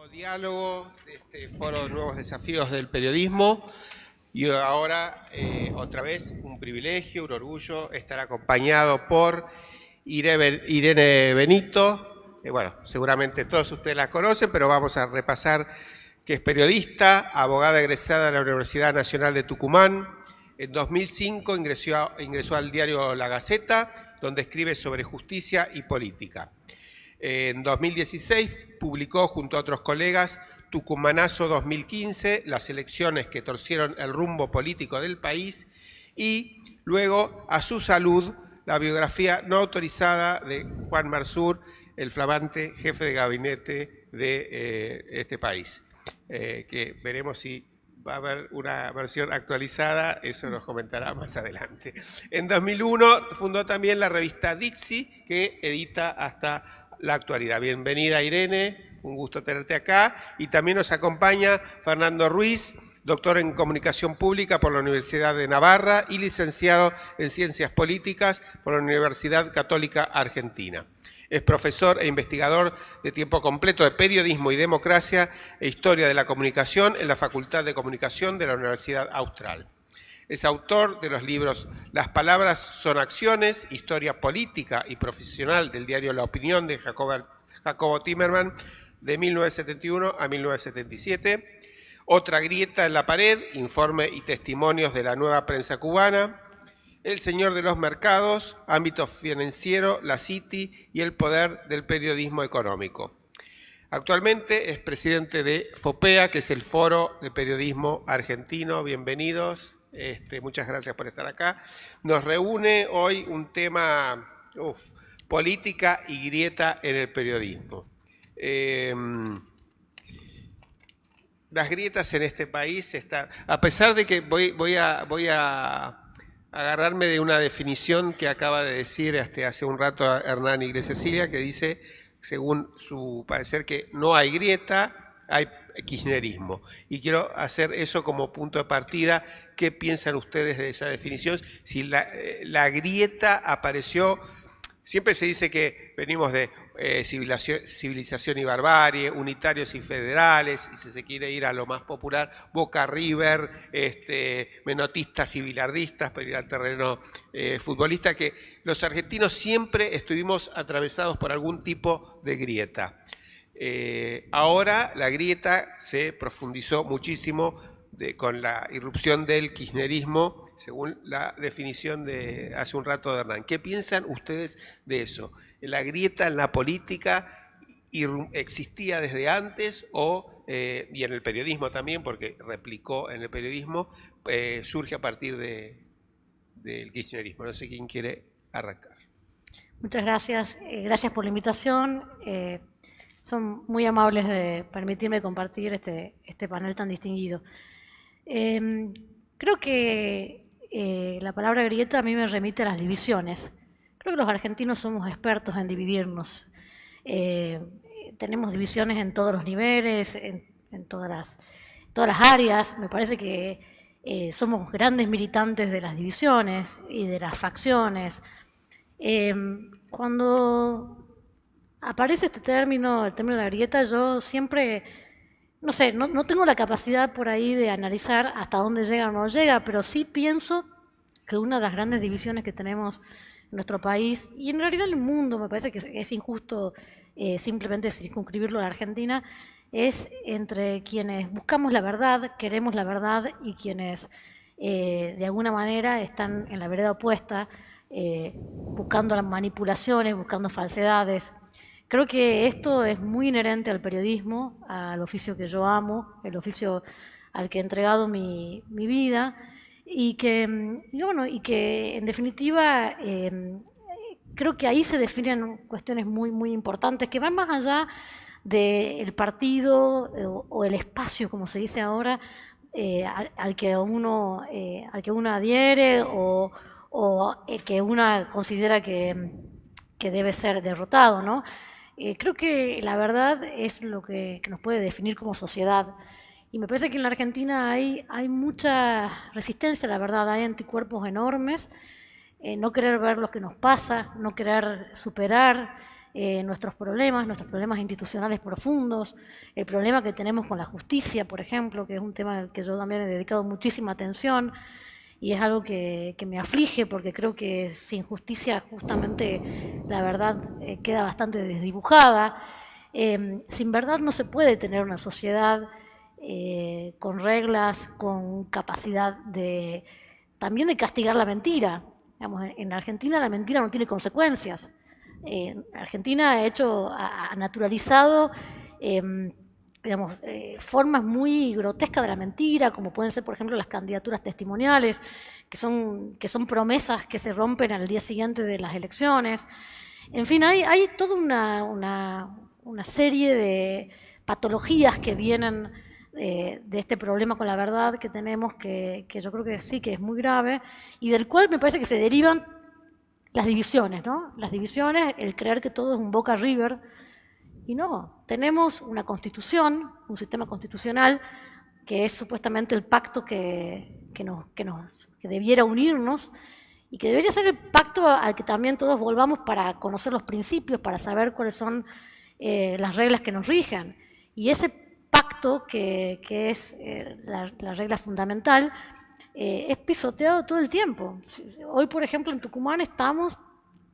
nuevo diálogo de este foro de nuevos desafíos del periodismo. Y ahora, otra vez, un privilegio, un orgullo estar acompañado por Irene Benito. Bueno, seguramente todos ustedes la conocen, pero vamos a repasar que es periodista, abogada egresada de la Universidad Nacional de Tucumán. En 2005 ingresó al diario La Gaceta, donde escribe sobre justicia y política. En 2016 publicó junto a otros colegas Tucumanazo 2015, las elecciones que torcieron el rumbo político del país, y luego A su salud, la biografía no autorizada de Juan Marsur, el flamante jefe de gabinete de este país, que veremos si va a haber una versión actualizada, eso nos comentará más adelante. En 2001 fundó también la revista Dixi, que edita hasta la actualidad. Bienvenida, Irene, un gusto tenerte acá. Y también nos acompaña Fernando Ruiz, doctor en Comunicación Pública por la Universidad de Navarra y licenciado en Ciencias Políticas por la Universidad Católica Argentina. Es profesor e investigador de tiempo completo de Periodismo y Democracia e Historia de la Comunicación en la Facultad de Comunicación de la Universidad Austral. Es autor de los libros Las palabras son acciones, Historia política y profesional del diario La Opinión de Jacobo Timerman de 1971 a 1977, Otra grieta en la pared, informe y testimonios de la nueva prensa cubana, El señor de los mercados, ámbito financiero, la City y el poder del periodismo económico. Actualmente es presidente de FOPEA, que es el Foro de Periodismo Argentino. Bienvenidos. Muchas gracias por estar acá. Nos reúne hoy un tema, política y grieta en el periodismo. Las grietas en este país están, a pesar de que voy a agarrarme de una definición que acaba de decir hace un rato Hernán Iglesias Cecilia, que dice, según su parecer, que no hay grieta, hay kirchnerismo. Y quiero hacer eso como punto de partida. ¿Qué piensan ustedes de esa definición? Si la grieta apareció, siempre se dice que venimos de civilización y barbarie, unitarios y federales, y si se quiere ir a lo más popular, Boca River, menotistas y bilardistas, para ir al terreno futbolista, que los argentinos siempre estuvimos atravesados por algún tipo de grieta. Ahora la grieta se profundizó muchísimo con la irrupción del kirchnerismo, según la definición de hace un rato de Hernán. ¿Qué piensan ustedes de eso? ¿La grieta en la política existía desde antes y en el periodismo también, porque replicó en el periodismo, surge a partir del kirchnerismo? No sé quién quiere arrancar. Muchas gracias. Gracias por la invitación. Son muy amables de permitirme compartir este panel tan distinguido. Creo que la palabra grieta a mí me remite a las divisiones. Creo que los argentinos somos expertos en dividirnos. Tenemos divisiones en todos los niveles, en todas las áreas. Me parece que somos grandes militantes de las divisiones y de las facciones. Cuando aparece este término, el término de la grieta, yo siempre, no sé, no tengo la capacidad por ahí de analizar hasta dónde llega o no llega, pero sí pienso que una de las grandes divisiones que tenemos en nuestro país, y en realidad en el mundo, me parece que es injusto simplemente circunscribirlo a la Argentina, es entre quienes buscamos la verdad, queremos la verdad, y quienes de alguna manera están en la vereda opuesta, buscando las manipulaciones, buscando falsedades. Creo que esto es muy inherente al periodismo, al oficio que yo amo, el oficio al que he entregado mi vida, y que en definitiva creo que ahí se definen cuestiones muy, muy importantes que van más allá del partido o el espacio, como se dice ahora, al que uno adhiere o que uno considera que debe ser derrotado, ¿no? Creo que la verdad es lo que nos puede definir como sociedad. Y me parece que en la Argentina hay mucha resistencia a la verdad, hay anticuerpos enormes, no querer ver lo que nos pasa, no querer superar nuestros problemas institucionales profundos, el problema que tenemos con la justicia, por ejemplo, que es un tema al que yo también he dedicado muchísima atención y es algo que me aflige porque creo que sin justicia justamente la verdad queda bastante desdibujada. Sin verdad no se puede tener una sociedad con reglas, con capacidad de también de castigar la mentira. Digamos, en Argentina la mentira no tiene consecuencias. Argentina ha naturalizado digamos, formas muy grotescas de la mentira, como pueden ser, por ejemplo, las candidaturas testimoniales, que son promesas que se rompen al día siguiente de las elecciones. En fin, hay toda una serie de patologías que vienen de este problema con la verdad que tenemos, que yo creo que sí, que es muy grave, y del cual me parece que se derivan las divisiones, ¿no? Las divisiones, el creer que todo es un Boca River, y no, tenemos una constitución, un sistema constitucional, que es supuestamente el pacto que debiera unirnos, y que debería ser el pacto al que también todos volvamos para conocer los principios, para saber cuáles son las reglas que nos rigen. Y ese pacto, que es la regla fundamental, es pisoteado todo el tiempo. Hoy, por ejemplo, en Tucumán estamos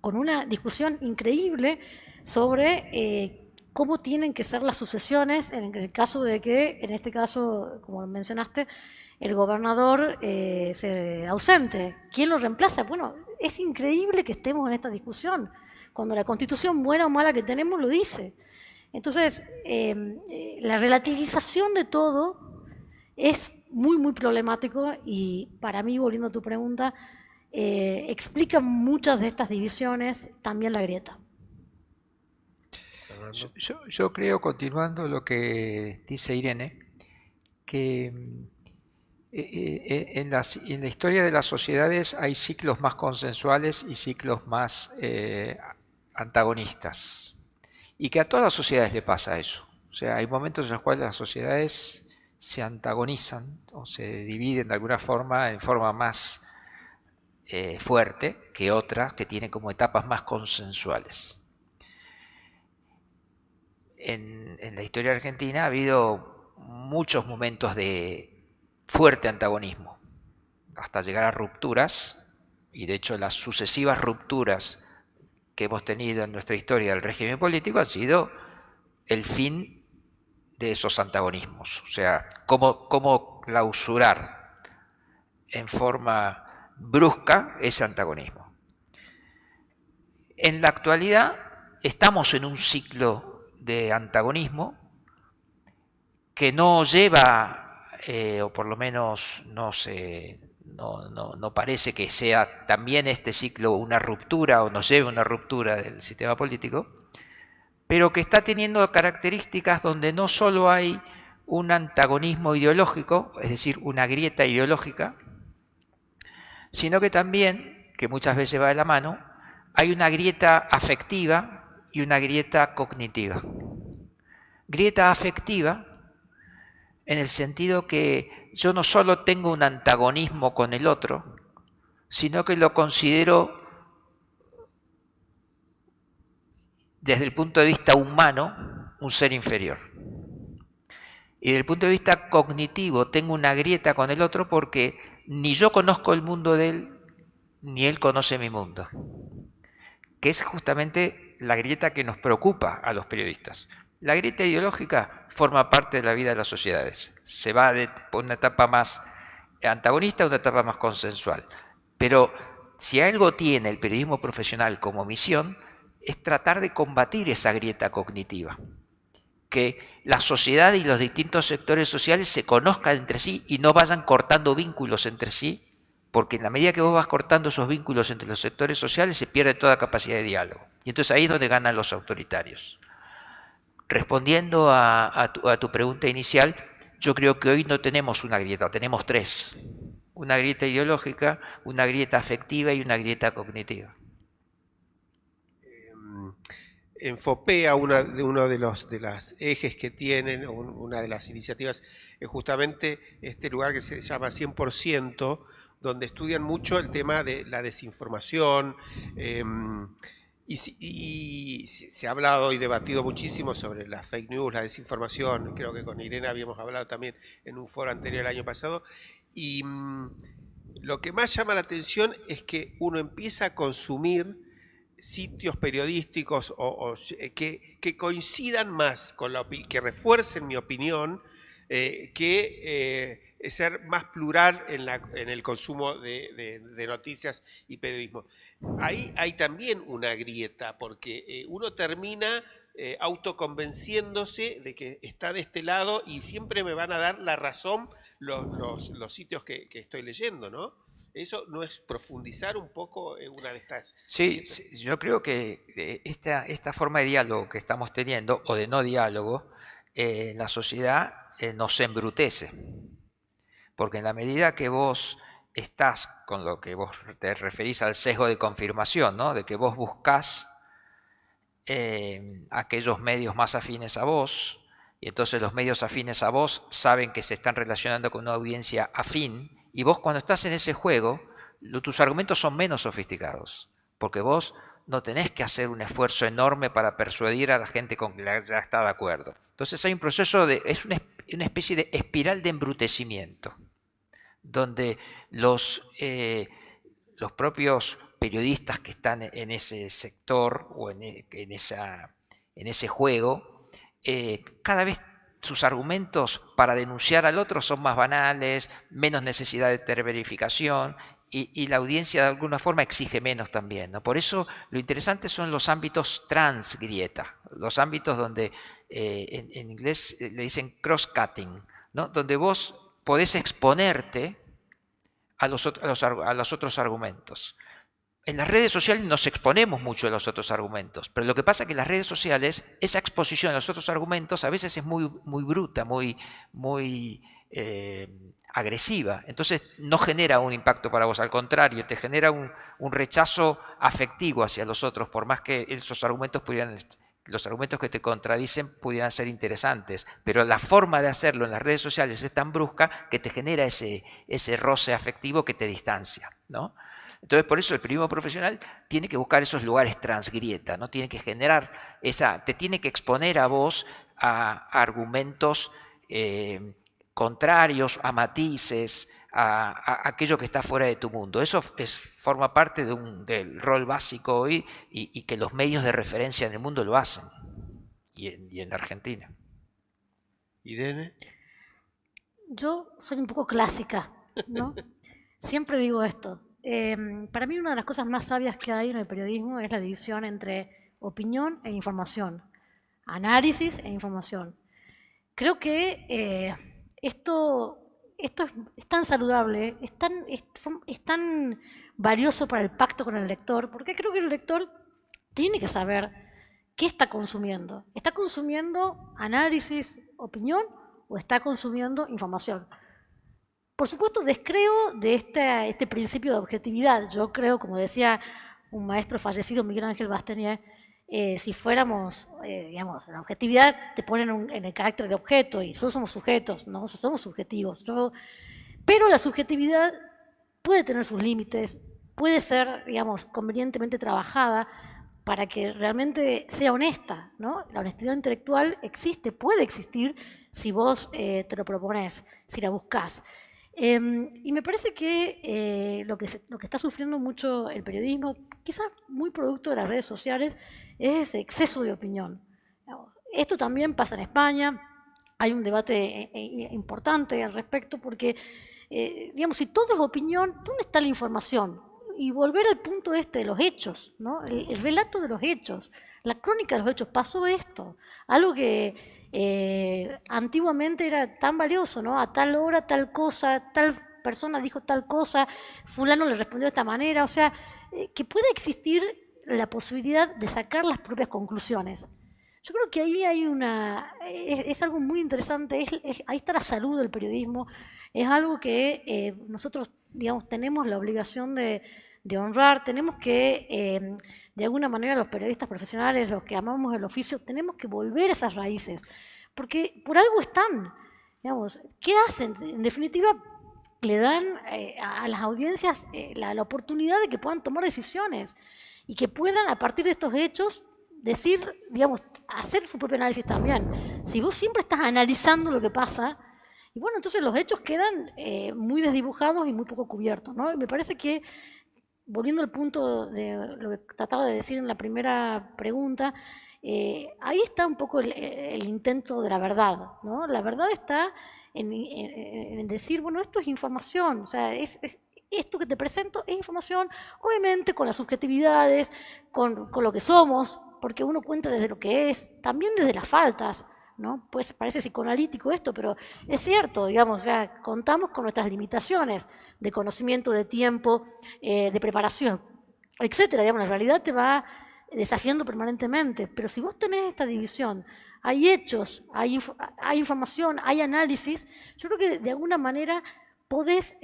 con una discusión increíble sobre cómo tienen que ser las sucesiones en el caso de que, en este caso, como mencionaste, el gobernador se ausente. ¿Quién lo reemplaza? Bueno, es increíble que estemos en esta discusión, cuando la Constitución, buena o mala que tenemos, lo dice. Entonces, la relativización de todo es muy, muy problemático y para mí, volviendo a tu pregunta, explica muchas de estas divisiones, también la grieta. Yo creo, continuando lo que dice Irene, que en la historia de las sociedades hay ciclos más consensuales y ciclos más antagonistas. Y que a todas las sociedades le pasa eso. O sea, hay momentos en los cuales las sociedades se antagonizan o se dividen de alguna forma en forma más fuerte que otras que tienen como etapas más consensuales. En la historia argentina ha habido muchos momentos de fuerte antagonismo, hasta llegar a rupturas, y de hecho las sucesivas rupturas que hemos tenido en nuestra historia del régimen político han sido el fin de esos antagonismos. O sea, cómo clausurar en forma brusca ese antagonismo. En la actualidad estamos en un ciclo de antagonismo que no lleva, o por lo menos no parece que sea también este ciclo una ruptura o nos lleve a una ruptura del sistema político, pero que está teniendo características donde no solo hay un antagonismo ideológico, es decir, una grieta ideológica, sino que también, que muchas veces va de la mano, hay una grieta afectiva y una grieta cognitiva. Grieta afectiva en el sentido que yo no solo tengo un antagonismo con el otro, sino que lo considero desde el punto de vista humano un ser inferior. Y desde el punto de vista cognitivo tengo una grieta con el otro porque ni yo conozco el mundo de él, ni él conoce mi mundo. Que es justamente la grieta que nos preocupa a los periodistas. La grieta ideológica forma parte de la vida de las sociedades. Se va de una etapa más antagonista a una etapa más consensual. Pero si algo tiene el periodismo profesional como misión, es tratar de combatir esa grieta cognitiva. Que la sociedad y los distintos sectores sociales se conozcan entre sí y no vayan cortando vínculos entre sí, porque en la medida que vos vas cortando esos vínculos entre los sectores sociales se pierde toda capacidad de diálogo. Y entonces ahí es donde ganan los autoritarios. Respondiendo a tu pregunta inicial, yo creo que hoy no tenemos una grieta, tenemos tres. Una grieta ideológica, una grieta afectiva y una grieta cognitiva. En FOPEA, uno de los ejes que tienen, una de las iniciativas, es justamente este lugar que se llama 100%, donde estudian mucho el tema de la desinformación, se ha hablado y debatido muchísimo sobre las fake news, la desinformación. Creo que con Irene habíamos hablado también en un foro anterior el año pasado. Y lo que más llama la atención es que uno empieza a consumir sitios periodísticos que coincidan más con que refuercen mi opinión, que ser más plural en el consumo de noticias y periodismo. Ahí hay también una grieta, porque uno termina autoconvenciéndose de que está de este lado y siempre me van a dar la razón los sitios que estoy leyendo, ¿no? ¿Eso no es profundizar un poco en una de estas? Sí, yo creo que esta forma de diálogo que estamos teniendo, o de no diálogo, en la sociedad nos embrutece. Porque en la medida que vos estás con lo que vos te referís al sesgo de confirmación, ¿no? De que vos buscás aquellos medios más afines a vos, y entonces los medios afines a vos saben que se están relacionando con una audiencia afín, y vos cuando estás en ese juego, tus argumentos son menos sofisticados, porque vos no tenés que hacer un esfuerzo enorme para persuadir a la gente con que ya está de acuerdo. Entonces hay un proceso es una especie de espiral de embrutecimiento, donde los propios periodistas que están en ese sector o en ese juego, cada vez sus argumentos para denunciar al otro son más banales, menos necesidad de tener verificación, y la audiencia de alguna forma exige menos también, ¿no? Por eso lo interesante son los ámbitos transgrieta, los ámbitos donde en inglés le dicen cross-cutting, ¿no? Donde vos podés exponerte a los otros argumentos. En las redes sociales nos exponemos mucho a los otros argumentos, pero lo que pasa es que en las redes sociales esa exposición a los otros argumentos a veces es muy, muy bruta, muy agresiva. Entonces no genera un impacto para vos, al contrario, te genera un rechazo afectivo hacia los otros, por más que esos argumentos los argumentos que te contradicen pudieran ser interesantes, pero la forma de hacerlo en las redes sociales es tan brusca que te genera ese roce afectivo que te distancia, ¿no? Entonces, por eso el periodismo profesional tiene que buscar esos lugares transgrieta, ¿no? Tiene que generar te tiene que exponer a vos a argumentos contrarios, a matices, a aquello que está fuera de tu mundo. Eso forma parte del rol básico hoy y que los medios de referencia en el mundo lo hacen, y en Argentina. Irene. Yo soy un poco clásica, ¿no? Siempre digo esto. Para mí una de las cosas más sabias que hay en el periodismo es la división entre opinión e información, análisis e información. Creo que esto es tan saludable, es tan valioso para el pacto con el lector, porque creo que el lector tiene que saber qué está consumiendo. ¿Está consumiendo análisis, opinión o está consumiendo información? Por supuesto, descreo de este principio de objetividad. Yo creo, como decía un maestro fallecido, Miguel Ángel Bastenier, si fuéramos, digamos, la objetividad te ponen en el carácter de objeto y nosotros somos sujetos, ¿no? Somos subjetivos. Pero la subjetividad puede tener sus límites, puede ser, digamos, convenientemente trabajada para que realmente sea honesta, ¿no? La honestidad intelectual existe, puede existir si vos te lo proponés, si la buscás. Y me parece que lo que está sufriendo mucho el periodismo, quizás muy producto de las redes sociales, es ese exceso de opinión. Esto también pasa en España, hay un debate importante al respecto porque, digamos, si todo es opinión, ¿dónde está la información? Y volver al punto de los hechos, ¿no? El relato de los hechos, la crónica de los hechos, pasó esto, algo que antiguamente era tan valioso, ¿no? A tal hora, tal cosa, tal persona dijo tal cosa, fulano le respondió de esta manera, o sea, que pueda existir la posibilidad de sacar las propias conclusiones. Yo creo que ahí hay es algo muy interesante, ahí está la salud del periodismo, es algo que nosotros, digamos, tenemos la obligación de honrar, tenemos que, de alguna manera, los periodistas profesionales, los que amamos el oficio, tenemos que volver a esas raíces, porque por algo están, digamos, ¿qué hacen? En definitiva, le dan a las audiencias la oportunidad de que puedan tomar decisiones. y que puedan, a partir de estos hechos, decir, digamos, hacer su propio análisis también. Si vos siempre estás analizando lo que pasa, y bueno, entonces los hechos quedan muy desdibujados y muy poco cubiertos, ¿no? Y me parece que, volviendo al punto de lo que trataba de decir en la primera pregunta, ahí está un poco el intento de la verdad, ¿no? La verdad está en decir, bueno, esto es información, o sea, esto que te presento es información, obviamente con las subjetividades, con lo que somos, porque uno cuenta desde lo que es, también desde las faltas, ¿no? Pues parece psicoanalítico esto, pero es cierto, digamos, o sea, contamos con nuestras limitaciones de conocimiento, de tiempo, de preparación, etcétera. Digamos, la realidad te va desafiando permanentemente, pero si vos tenés esta división, hay hechos, hay información, hay análisis, yo creo que de alguna manera podés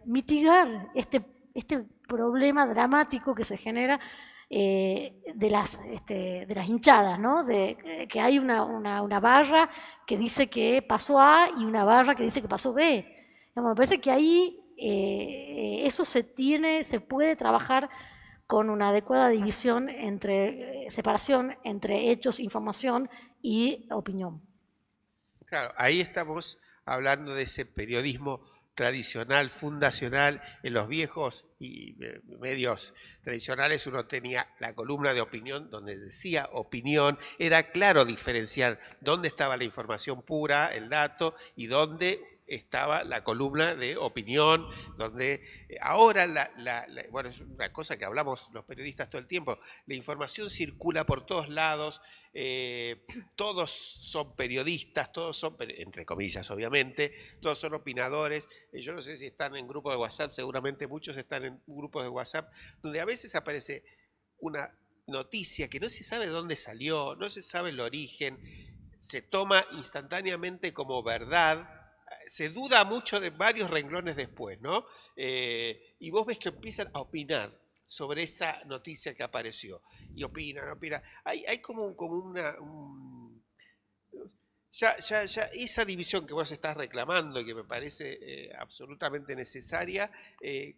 mitigar este problema dramático que se genera de las hinchadas, ¿no? Que hay una barra que dice que pasó A y una barra que dice que pasó B. Digamos, me parece que ahí eso se puede trabajar con una adecuada división separación entre hechos, información y opinión. Claro, ahí estamos hablando de ese periodismo tradicional, fundacional. En los viejos y medios tradicionales uno tenía la columna de opinión donde decía opinión, era claro diferenciar dónde estaba la información pura, el dato, y dónde estaba la columna de opinión, donde ahora, bueno, es una cosa que hablamos los periodistas todo el tiempo, la información circula por todos lados, todos son periodistas, todos son, entre comillas obviamente, todos son opinadores. Yo no sé si están en grupos de WhatsApp, seguramente muchos están en grupos de WhatsApp, donde a veces aparece una noticia que no se sabe de dónde salió, no se sabe el origen, se toma instantáneamente como verdad, se duda mucho de varios renglones después, ¿no? Y vos ves que empiezan a opinar sobre esa noticia que apareció. Y opinan. Hay como una... Ya esa división que vos estás reclamando y que me parece absolutamente necesaria,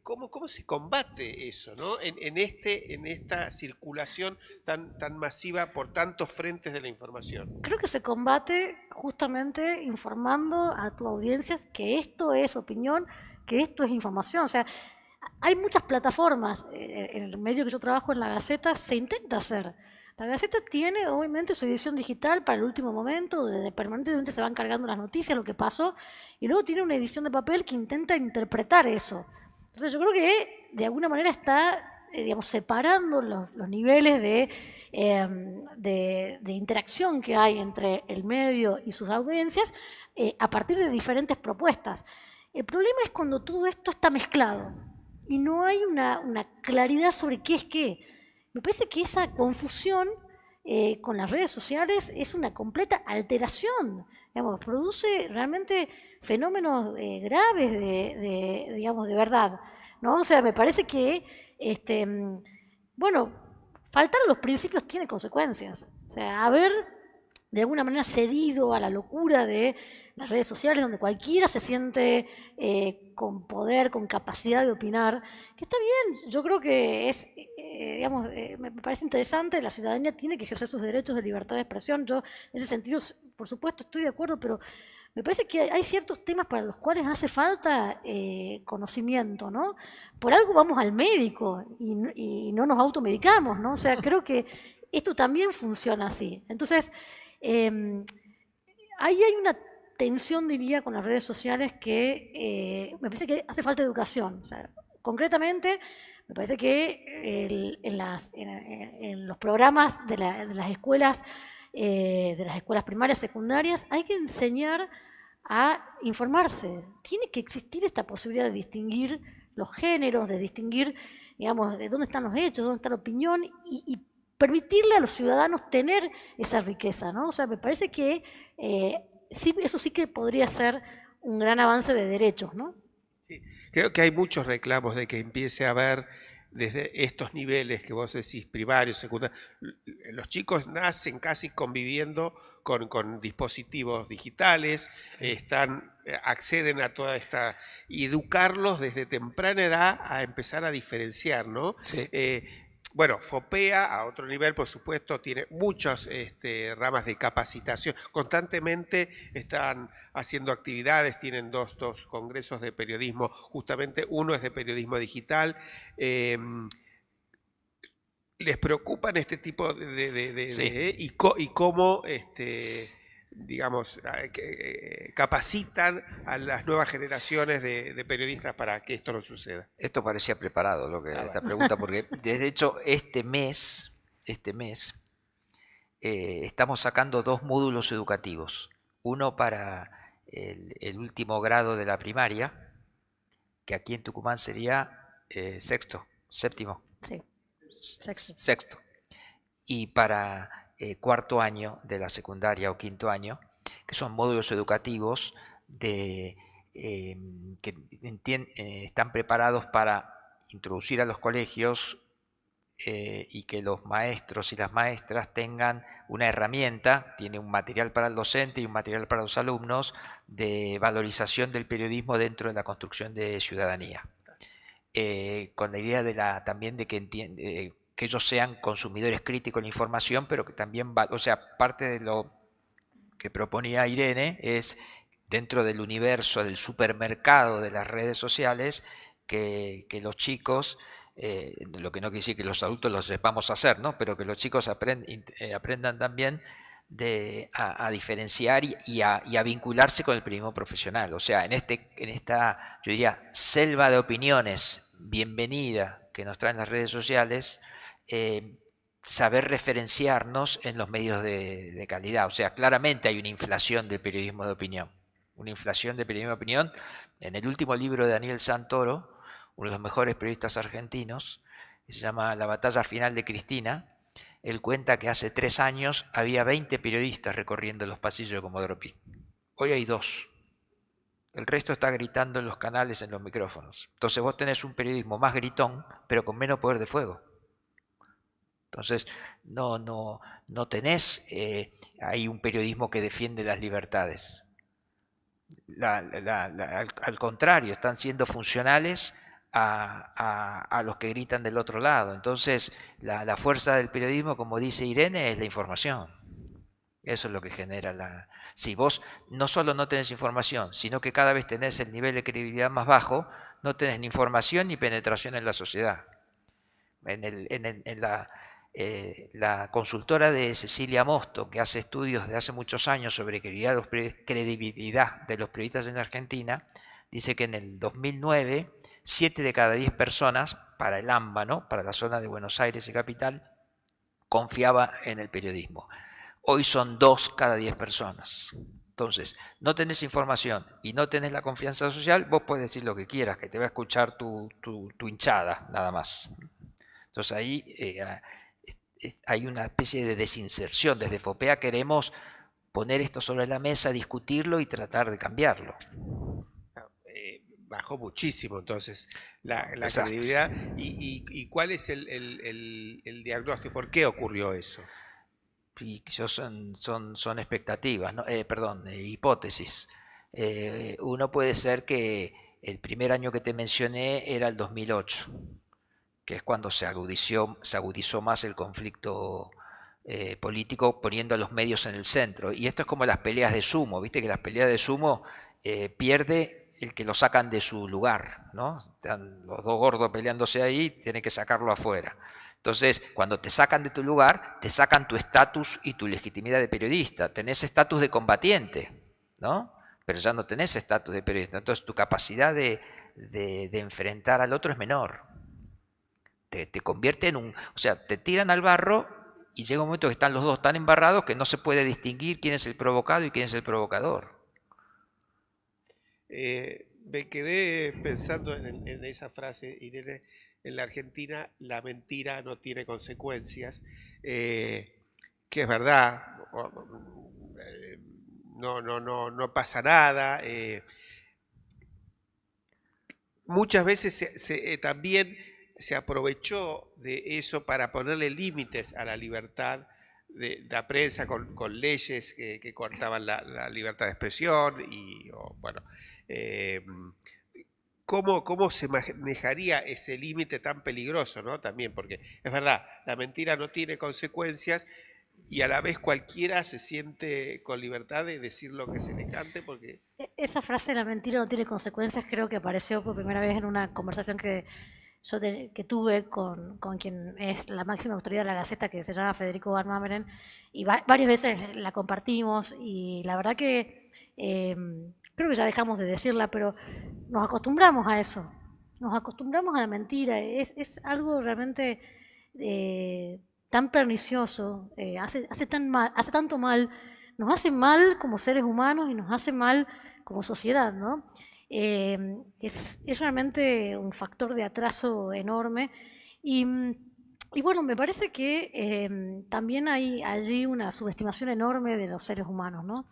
¿cómo se combate eso, ¿no? En esta circulación tan masiva por tantos frentes de la información? Creo que se combate justamente informando a tu audiencia que esto es opinión, que esto es información. O sea, hay muchas plataformas. En el medio que yo trabajo, en La Gaceta, se intenta hacer. La Gaceta tiene, obviamente, su edición digital para el último momento, donde permanentemente se van cargando las noticias, lo que pasó, y luego tiene una edición de papel que intenta interpretar eso. Entonces yo creo que de alguna manera está, digamos, separando los niveles de interacción que hay entre el medio y sus audiencias a partir de diferentes propuestas. El problema es cuando todo esto está mezclado y no hay una claridad sobre qué es qué. Me parece que esa confusión con las redes sociales es una completa alteración. Digamos, produce realmente fenómenos graves digamos, de verdad, ¿no? O sea, me parece que, bueno, faltar a los principios tiene consecuencias. O sea, haber de alguna manera cedido a la locura de las redes sociales, donde cualquiera se siente con poder, con capacidad de opinar, que está bien, yo creo que es, digamos, me parece interesante, la ciudadanía tiene que ejercer sus derechos de libertad de expresión, yo en ese sentido, por supuesto, estoy de acuerdo, pero me parece que hay ciertos temas para los cuales hace falta conocimiento, ¿no? Por algo vamos al médico y no nos automedicamos, ¿no? O sea, creo que esto también funciona así. Entonces, ahí hay una tensión, diría, con las redes sociales que me parece que hace falta educación. O sea, concretamente, me parece que en los programas de las escuelas primarias, secundarias, hay que enseñar a informarse. Tiene que existir esta posibilidad de distinguir los géneros, de distinguir, digamos, de dónde están los hechos, dónde está la opinión y permitirle a los ciudadanos tener esa riqueza, ¿no? O sea, me parece que sí, eso sí que podría ser un gran avance de derechos, ¿no? Sí. Creo que hay muchos reclamos de que empiece a haber desde estos niveles que vos decís, primarios, secundarios. Los chicos nacen casi conviviendo con dispositivos digitales, acceden a toda esta... y educarlos desde temprana edad a empezar a diferenciar, ¿no? Sí. Bueno, FOPEA, a otro nivel, por supuesto, tiene muchas ramas de capacitación. Constantemente están haciendo actividades, tienen dos congresos de periodismo, justamente uno es de periodismo digital. ¿Les preocupan este tipo Sí. y cómo, digamos, capacitan a las nuevas generaciones de periodistas para que esto no suceda? Esto parecía preparado esta pregunta, porque de hecho este mes estamos sacando 2 módulos educativos. Uno para el último grado de la primaria, que aquí en Tucumán sería séptimo, Sí, sexto. sexto. Y para cuarto año de la secundaria o quinto año, que son módulos educativos que están preparados para introducir a los colegios y que los maestros y las maestras tengan una herramienta, tiene un material para el docente y un material para los alumnos de valorización del periodismo dentro de la construcción de ciudadanía. Con la idea también de que ellos sean consumidores críticos de la información, pero que también, o sea, parte de lo que proponía Irene es dentro del universo del supermercado de las redes sociales que los chicos, lo que no quiere decir que los adultos los sepamos hacer, ¿no? Pero que los chicos aprendan también a diferenciar y a vincularse con el periodismo profesional. O sea, en esta, yo diría, selva de opiniones bienvenida que nos traen las redes sociales, saber referenciarnos en los medios de calidad. O sea, claramente hay una inflación del periodismo de opinión. Una inflación del periodismo de opinión. En el último libro de Daniel Santoro, uno de los mejores periodistas argentinos, que se llama La batalla final de Cristina, él cuenta que hace 3 años había 20 periodistas recorriendo los pasillos de Comodoro Pi. Hoy hay 2. El resto está gritando en los canales, en los micrófonos. Entonces vos tenés un periodismo más gritón, pero con menos poder de fuego. Entonces, no tenés ahí un periodismo que defiende las libertades. Al contrario, están siendo funcionales a los que gritan del otro lado. Entonces, la fuerza del periodismo, como dice Irene, es la información. Eso es lo que genera Si vos no solo no tenés información, sino que cada vez tenés el nivel de credibilidad más bajo, no tenés ni información ni penetración en la sociedad. La consultora de Cecilia Mosto, que hace estudios de hace muchos años sobre credibilidad de los periodistas en Argentina, dice que en el 2009, 7 de cada 10 personas para el AMBA, ¿no? Para la zona de Buenos Aires y Capital, confiaba en el periodismo. Hoy son 2 cada 10 personas. Entonces, no tenés información y no tenés la confianza social, vos podés decir lo que quieras, que te va a escuchar tu hinchada, nada más. Entonces ahí hay una especie de desinserción. Desde FOPEA queremos poner esto sobre la mesa, discutirlo y tratar de cambiarlo. Bajó muchísimo entonces la Desastre. credibilidad. ¿Y cuál es el diagnóstico? ¿Por qué ocurrió eso? Y son expectativas, ¿no? Hipótesis. Uno puede ser que el primer año que te mencioné era el 2008, que es cuando se agudizó más el conflicto político poniendo a los medios en el centro. Y esto es como las peleas de sumo, viste que las peleas de sumo pierde el que lo sacan de su lugar, ¿no? Están los 2 gordos peleándose ahí, tienen que sacarlo afuera. Entonces, cuando te sacan de tu lugar, te sacan tu estatus y tu legitimidad de periodista. Tenés estatus de combatiente, ¿no? Pero ya no tenés estatus de periodista. Entonces, tu capacidad de enfrentar al otro es menor. Te convierte en o sea, te tiran al barro y llega un momento que están los dos tan embarrados que no se puede distinguir quién es el provocado y quién es el provocador. Me quedé pensando en esa frase, Irene, en la Argentina la mentira no tiene consecuencias, que es verdad, no pasa nada. Muchas veces también se aprovechó de eso para ponerle límites a la libertad de la prensa con leyes que cortaban la libertad de expresión y bueno, cómo se manejaría ese límite tan peligroso, ¿no? También, porque es verdad, la mentira no tiene consecuencias y a la vez cualquiera se siente con libertad de decir lo que se le cante, porque Esa frase, la mentira no tiene consecuencias, creo que apareció por primera vez en una conversación que tuve con quien es la máxima autoridad de la Gaceta, que se llama Federico Van Mameren, y varias veces la compartimos, y la verdad que creo que ya dejamos de decirla, pero nos acostumbramos a eso, nos acostumbramos a la mentira, es algo realmente tan pernicioso, hace tanto mal, nos hace mal como seres humanos y nos hace mal como sociedad, ¿no? Es realmente un factor de atraso enorme y, y bueno, me parece que también hay allí una subestimación enorme de los seres humanos, ¿no?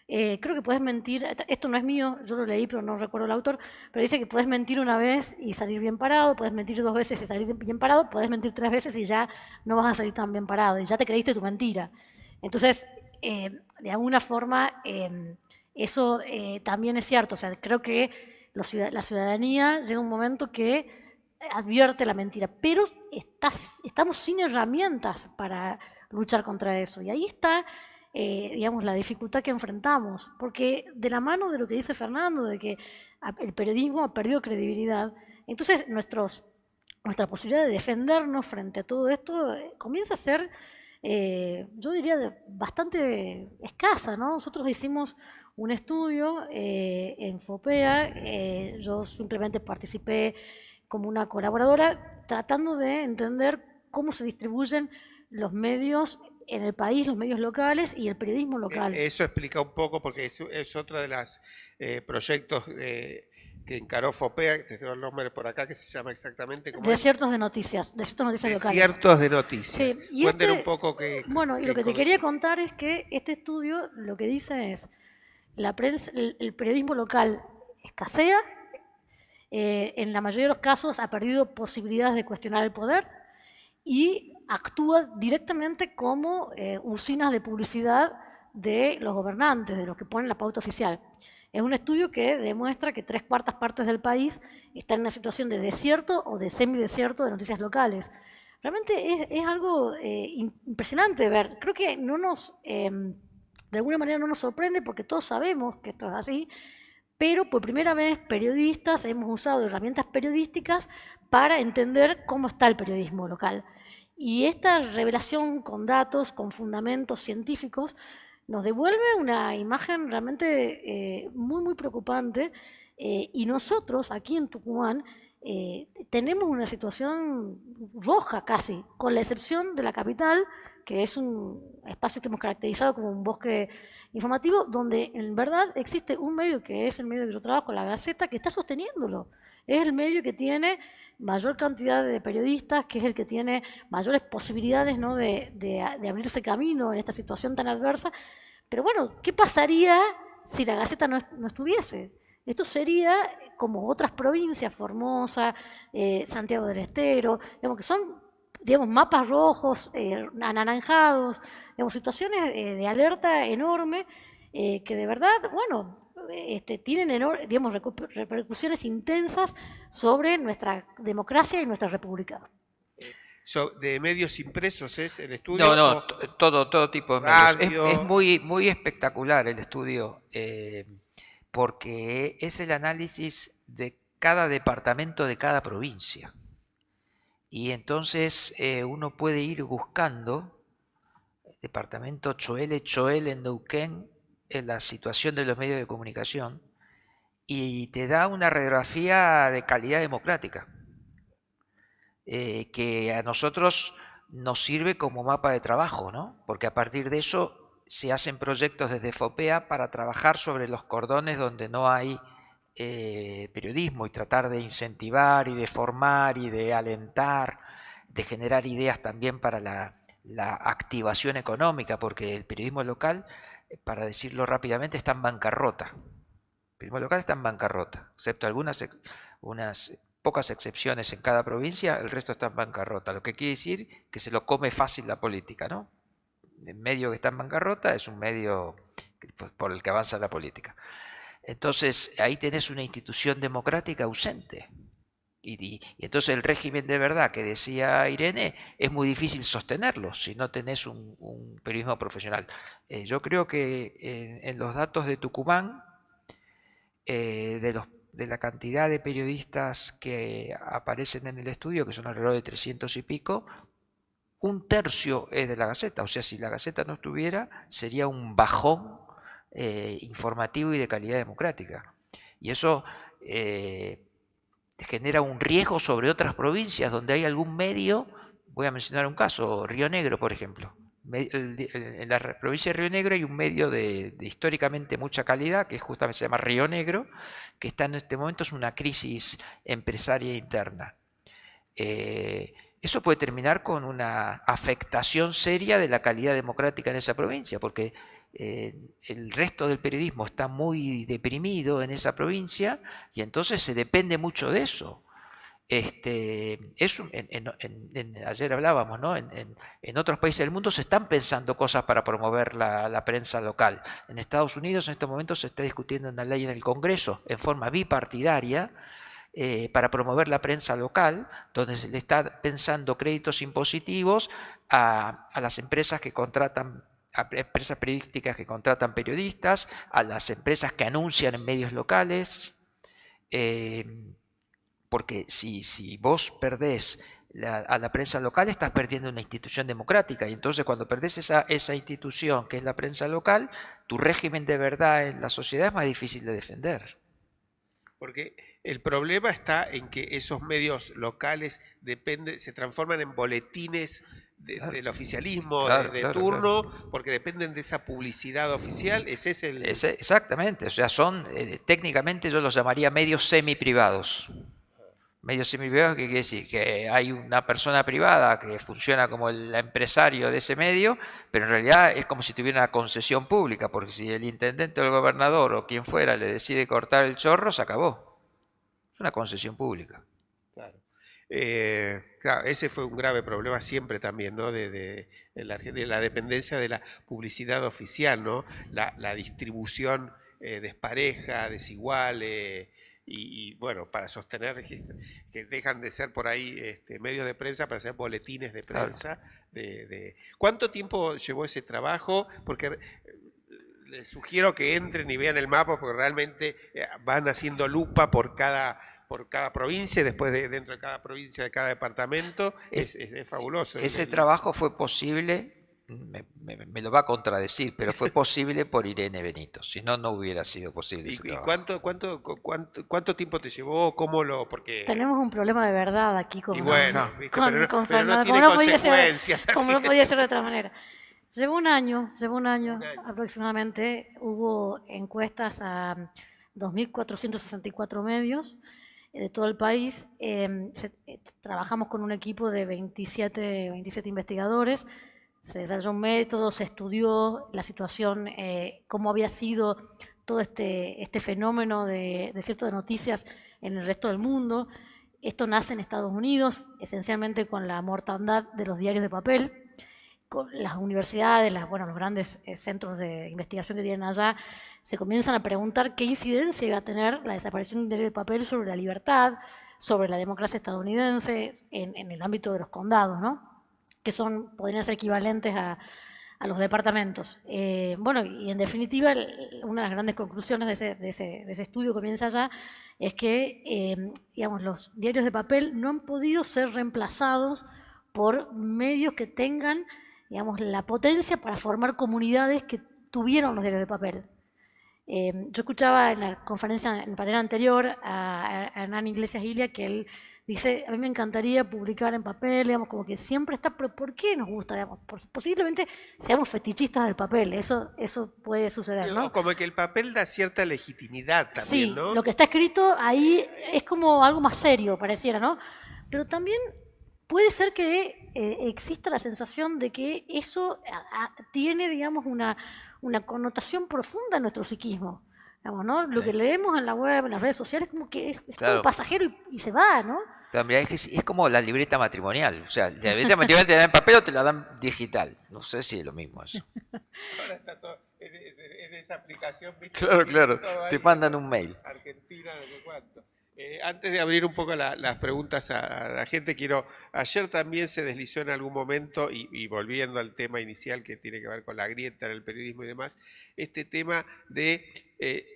Creo que puedes mentir, esto no es mío, yo lo leí pero no recuerdo el autor, pero dice que puedes mentir una vez y salir bien parado, puedes mentir 2 veces y salir bien parado, puedes mentir 3 veces y ya no vas a salir tan bien parado y ya te creíste tu mentira. Entonces, de alguna forma, eso también es cierto, o sea, creo que la ciudadanía llega un momento que advierte la mentira, pero estamos sin herramientas para luchar contra eso y ahí está digamos, la dificultad que enfrentamos, porque de la mano de lo que dice Fernando, de que el periodismo ha perdido credibilidad, entonces nuestra posibilidad de defendernos frente a todo esto comienza a ser, yo diría, bastante escasa, ¿no? Nosotros hicimos un estudio en FOPEA, yo simplemente participé como una colaboradora tratando de entender cómo se distribuyen los medios en el país, los medios locales y el periodismo local. Eso explica un poco, porque es otro de los proyectos que encaró FOPEA, que tengo el nombre por acá, que se llama exactamente como Desiertos de noticias locales. Desiertos de noticias. Sí, y Cuéntenos un poco bueno, y lo que te quería contar es que este estudio lo que dice es la prensa, el periodismo local escasea, en la mayoría de los casos ha perdido posibilidades de cuestionar el poder y actúa directamente como usinas de publicidad de los gobernantes, de los que ponen la pauta oficial. Es un estudio que demuestra que 3/4 partes del país están en una situación de desierto o de semidesierto de noticias locales. Realmente es algo impresionante de ver. Creo que de alguna manera no nos sorprende porque todos sabemos que esto es así, pero por primera vez periodistas hemos usado herramientas periodísticas para entender cómo está el periodismo local. Y esta revelación con datos, con fundamentos científicos, nos devuelve una imagen realmente muy, muy preocupante. Y nosotros, aquí en Tucumán, tenemos una situación roja casi, con la excepción de la capital, que es un espacio que hemos caracterizado como un bosque informativo, donde en verdad existe un medio que es el medio que yo trabajo, la Gaceta, que está sosteniéndolo. Es el medio que tiene mayor cantidad de periodistas, que es el que tiene mayores posibilidades, ¿no?, de abrirse camino en esta situación tan adversa. Pero bueno, ¿qué pasaría si la Gaceta no estuviese? Esto sería como otras provincias, Formosa, Santiago del Estero, digamos que son mapas rojos, anaranjados, situaciones de alerta enorme que de verdad, bueno, tienen repercusiones intensas sobre nuestra democracia y nuestra república. ¿De medios impresos es el estudio? No, todo tipo de medios. Es muy, muy espectacular el estudio, porque es el análisis de cada departamento de cada provincia. Y entonces uno puede ir buscando departamento Choel en Neuquén, en la situación de los medios de comunicación, y te da una radiografía de calidad democrática, que a nosotros nos sirve como mapa de trabajo, ¿no? Porque a partir de eso se hacen proyectos desde FOPEA para trabajar sobre los cordones donde no hay periodismo y tratar de incentivar y de formar y de alentar, de generar ideas también para la activación económica, porque el periodismo local, para decirlo rápidamente, está en bancarrota. El periodismo local está en bancarrota, excepto unas pocas excepciones en cada provincia, el resto está en bancarrota, lo que quiere decir que se lo come fácil la política, ¿no? El medio que está en bancarrota es un medio por el que avanza la política. Entonces, ahí tenés una institución democrática ausente. Y entonces el régimen de verdad que decía Irene es muy difícil sostenerlo si no tenés un periodismo profesional. Yo creo que en los datos de Tucumán, de la cantidad de periodistas que aparecen en el estudio, que son alrededor de 300 y pico, un tercio es de la Gaceta. O sea, si la Gaceta no estuviera, sería un bajón informativo y de calidad democrática. Y eso genera un riesgo sobre otras provincias donde hay algún medio. Voy a mencionar un caso, Río Negro, por ejemplo. En la provincia de Río Negro hay un medio de históricamente mucha calidad, que justamente se llama Río Negro, que está en este momento en una crisis empresaria interna. Eso puede terminar con una afectación seria de la calidad democrática en esa provincia, porque el resto del periodismo está muy deprimido en esa provincia y entonces se depende mucho de eso. Ayer hablábamos, ¿no? En otros países del mundo se están pensando cosas para promover la prensa local. En Estados Unidos en estos momentos se está discutiendo una ley en el Congreso en forma bipartidaria para promover la prensa local, donde se le está pensando créditos impositivos a las empresas que contratan, a empresas periodísticas que contratan periodistas, a las empresas que anuncian en medios locales, porque si vos perdés a la prensa local, estás perdiendo una institución democrática, y entonces cuando perdés esa institución que es la prensa local, tu régimen de verdad en la sociedad es más difícil de defender. Porque el problema está en que esos medios locales se transforman en boletines del oficialismo de turno, porque dependen de esa publicidad oficial. Ese es el... Exactamente, o sea, son, técnicamente yo los llamaría medios semiprivados. Medios semiprivados, ¿qué quiere decir? Que hay una persona privada que funciona como el empresario de ese medio, pero en realidad es como si tuviera una concesión pública, porque si el intendente o el gobernador o quien fuera le decide cortar el chorro, se acabó. Es una concesión pública. Claro. Claro, ese fue un grave problema siempre también, ¿no? de la dependencia de la publicidad oficial, ¿no? La distribución despareja, desigual, y bueno, para sostener que dejan de ser por ahí medios de prensa para ser boletines de prensa. Claro. ¿Cuánto tiempo llevó ese trabajo? Porque les sugiero que entren y vean el mapa, porque realmente van haciendo lupa por cada provincia, y después dentro de cada provincia, de cada departamento. Es fabuloso. Ese trabajo fue posible, me lo va a contradecir, pero fue posible por Irene Benito, si no, no hubiera sido posible ese trabajo. ¿Cuánto tiempo te llevó? Porque... Tenemos un problema de verdad aquí con, bueno, con pero no Fernando, tiene consecuencias. Como no podía ser de otra manera. Llevó un año aproximadamente. Hubo encuestas a 2.464 medios de todo el país. Trabajamos con un equipo de 27 investigadores. Se desarrolló un método, se estudió la situación, cómo había sido todo este fenómeno de desierto de noticias en el resto del mundo. Esto nace en Estados Unidos, esencialmente con la mortandad de los diarios de papel. Con las universidades, los grandes centros de investigación que tienen allá, se comienzan a preguntar qué incidencia iba a tener la desaparición del diario de papel sobre la libertad, sobre la democracia estadounidense en el ámbito de los condados, ¿no? Que podrían ser equivalentes a los departamentos. Y en definitiva, una de las grandes conclusiones de ese estudio que comienza allá es que los diarios de papel no han podido ser reemplazados por medios que tengan la potencia para formar comunidades que tuvieron los diarios de papel. Yo escuchaba en la conferencia, en el panel anterior, a Hernán Iglesias Ilia, que él dice, a mí me encantaría publicar en papel, como que siempre está, pero ¿por qué nos gusta? Posiblemente seamos fetichistas del papel, eso puede suceder, ¿no? Como que el papel da cierta legitimidad también, sí, ¿no? Lo que está escrito ahí es como algo más serio, pareciera, ¿no? Pero también puede ser que exista la sensación de que eso tiene, una connotación profunda en nuestro psiquismo. ¿No? Lo que leemos en la web, en las redes sociales, como que es todo pasajero y se va, ¿no? Claro, mira, es como la libreta matrimonial. O sea, la libreta matrimonial te la dan en papel o te la dan digital. No sé si es lo mismo eso. Ahora está todo, en esa aplicación, ¿viste? Claro, claro. Todo Te ahí, mandan un mail. Argentina, no sé cuánto. Antes de abrir un poco las preguntas a la gente, ayer también se deslizó en algún momento, y volviendo al tema inicial que tiene que ver con la grieta en el periodismo y demás, este tema de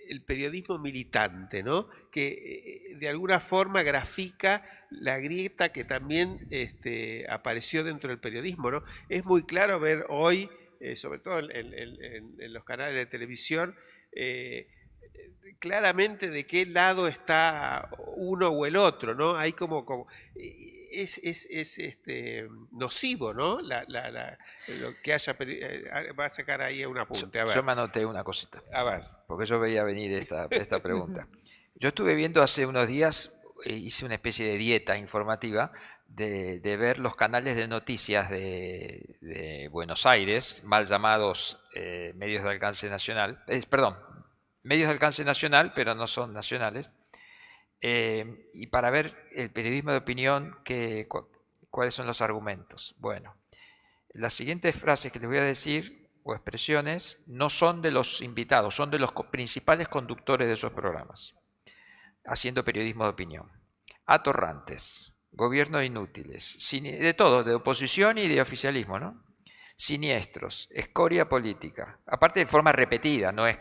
el periodismo militante, ¿no? Que de alguna forma grafica la grieta que también apareció dentro del periodismo, ¿no? Es muy claro ver hoy, sobre todo en los canales de televisión, claramente de qué lado está uno o el otro, ¿no? Hay es nocivo, ¿no? Lo que haya va a sacar ahí un apunte, a Yo ver, me anoté una cosita, a ver. porque yo veía venir esta pregunta. Yo estuve viendo hace unos días, hice una especie de dieta informativa de ver los canales de noticias de Buenos Aires, mal llamados medios de alcance nacional, perdón, medios de alcance nacional, pero no son nacionales, y para ver el periodismo de opinión, cuáles son los argumentos. Bueno, las siguientes frases que les voy a decir o expresiones no son de los invitados, son de los principales conductores de esos programas, haciendo periodismo de opinión. Atorrantes, gobierno de inútiles, de todo, de oposición y de oficialismo, ¿no? Siniestros, escoria política, aparte de forma repetida, no es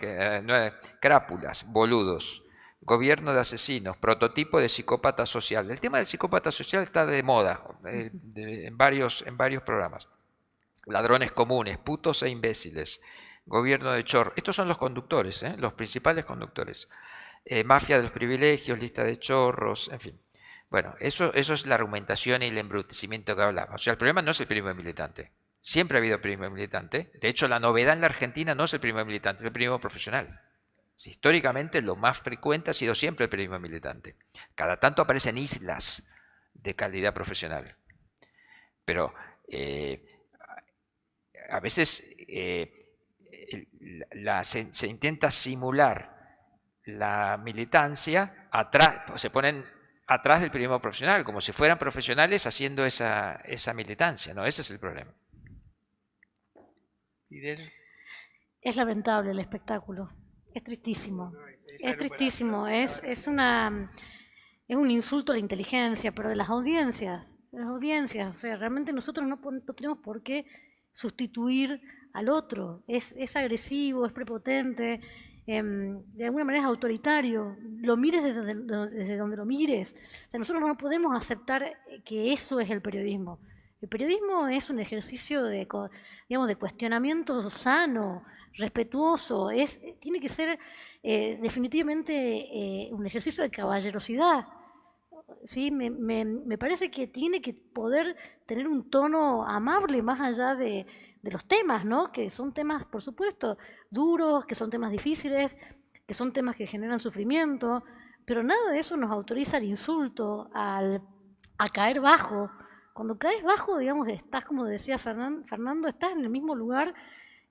crápulas, boludos, gobierno de asesinos, prototipo de psicópata social. El tema del psicópata social está de moda en varios programas. Ladrones comunes, putos e imbéciles, gobierno de chorro. Estos son los conductores, los principales conductores. Mafia de los privilegios, lista de chorros, en fin. Bueno, eso es la argumentación y el embrutecimiento que hablaba. O sea, el problema no es el periodismo militante. Siempre ha habido periodismo militante. De hecho, la novedad en la Argentina no es el periodismo militante, es el periodismo profesional. Históricamente, lo más frecuente ha sido siempre el periodismo militante. Cada tanto aparecen islas de calidad profesional. Pero a veces se intenta simular la militancia atrás, se ponen atrás del periodismo profesional, como si fueran profesionales haciendo esa militancia, ¿no? Ese es el problema. Es lamentable el espectáculo, es tristísimo, es tristísimo, es un insulto a la inteligencia, pero de las audiencias, o sea, realmente nosotros no tenemos por qué sustituir al otro, es agresivo, es prepotente, de alguna manera es autoritario, lo mires desde donde lo mires, o sea, nosotros no podemos aceptar que eso es el periodismo. El periodismo es un ejercicio digamos, de cuestionamiento sano, respetuoso, tiene que ser definitivamente un ejercicio de caballerosidad. ¿Sí? Me parece que tiene que poder tener un tono amable más allá de los temas, ¿no? Que son temas, por supuesto, duros, que son temas difíciles, que son temas que generan sufrimiento, pero nada de eso nos autoriza al insulto, a caer bajo. Cuando caes bajo, digamos, estás, como decía Fernando, estás en el mismo lugar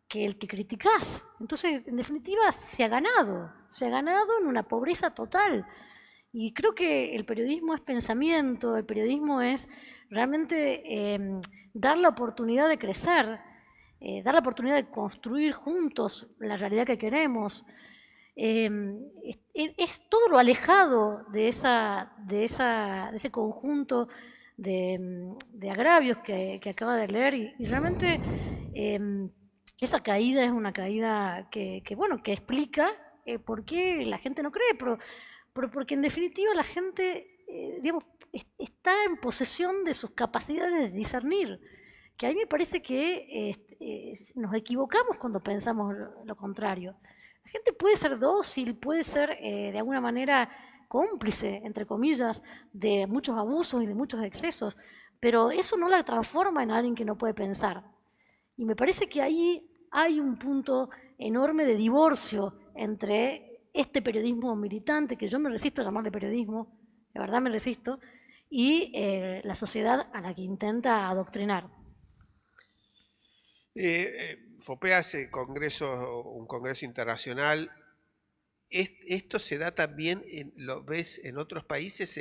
que el que criticás. Entonces, en definitiva, se ha ganado en una pobreza total. Y creo que el periodismo es pensamiento, el periodismo es realmente dar la oportunidad de crecer, dar la oportunidad de construir juntos la realidad que queremos. Es todo lo alejado de ese conjunto de agravios que acaba de leer y realmente esa caída es una caída que explica por qué la gente no cree, pero porque en definitiva la gente digamos, está en posesión de sus capacidades de discernir, que a mí me parece que nos equivocamos cuando pensamos lo contrario. La gente puede ser dócil, puede ser de alguna manera cómplice, entre comillas, de muchos abusos y de muchos excesos, pero eso no la transforma en alguien que no puede pensar. Y me parece que ahí hay un punto enorme de divorcio entre este periodismo militante, que yo me resisto a llamarle periodismo, de verdad me resisto, y la sociedad a la que intenta adoctrinar. FOPE hace un congreso internacional Esto se da también, lo ves en otros países,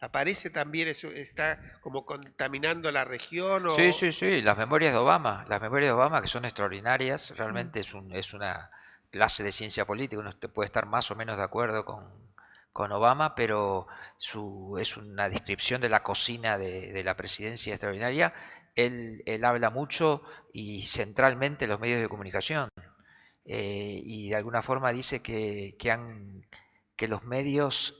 aparece también, eso está como contaminando la región Sí, o... sí, sí, las memorias de Obama que son extraordinarias, realmente es una clase de ciencia política, uno puede estar más o menos de acuerdo con Obama, pero es una descripción de la cocina de la presidencia extraordinaria. Él habla mucho y centralmente en los medios de comunicación, y de alguna forma dice que los medios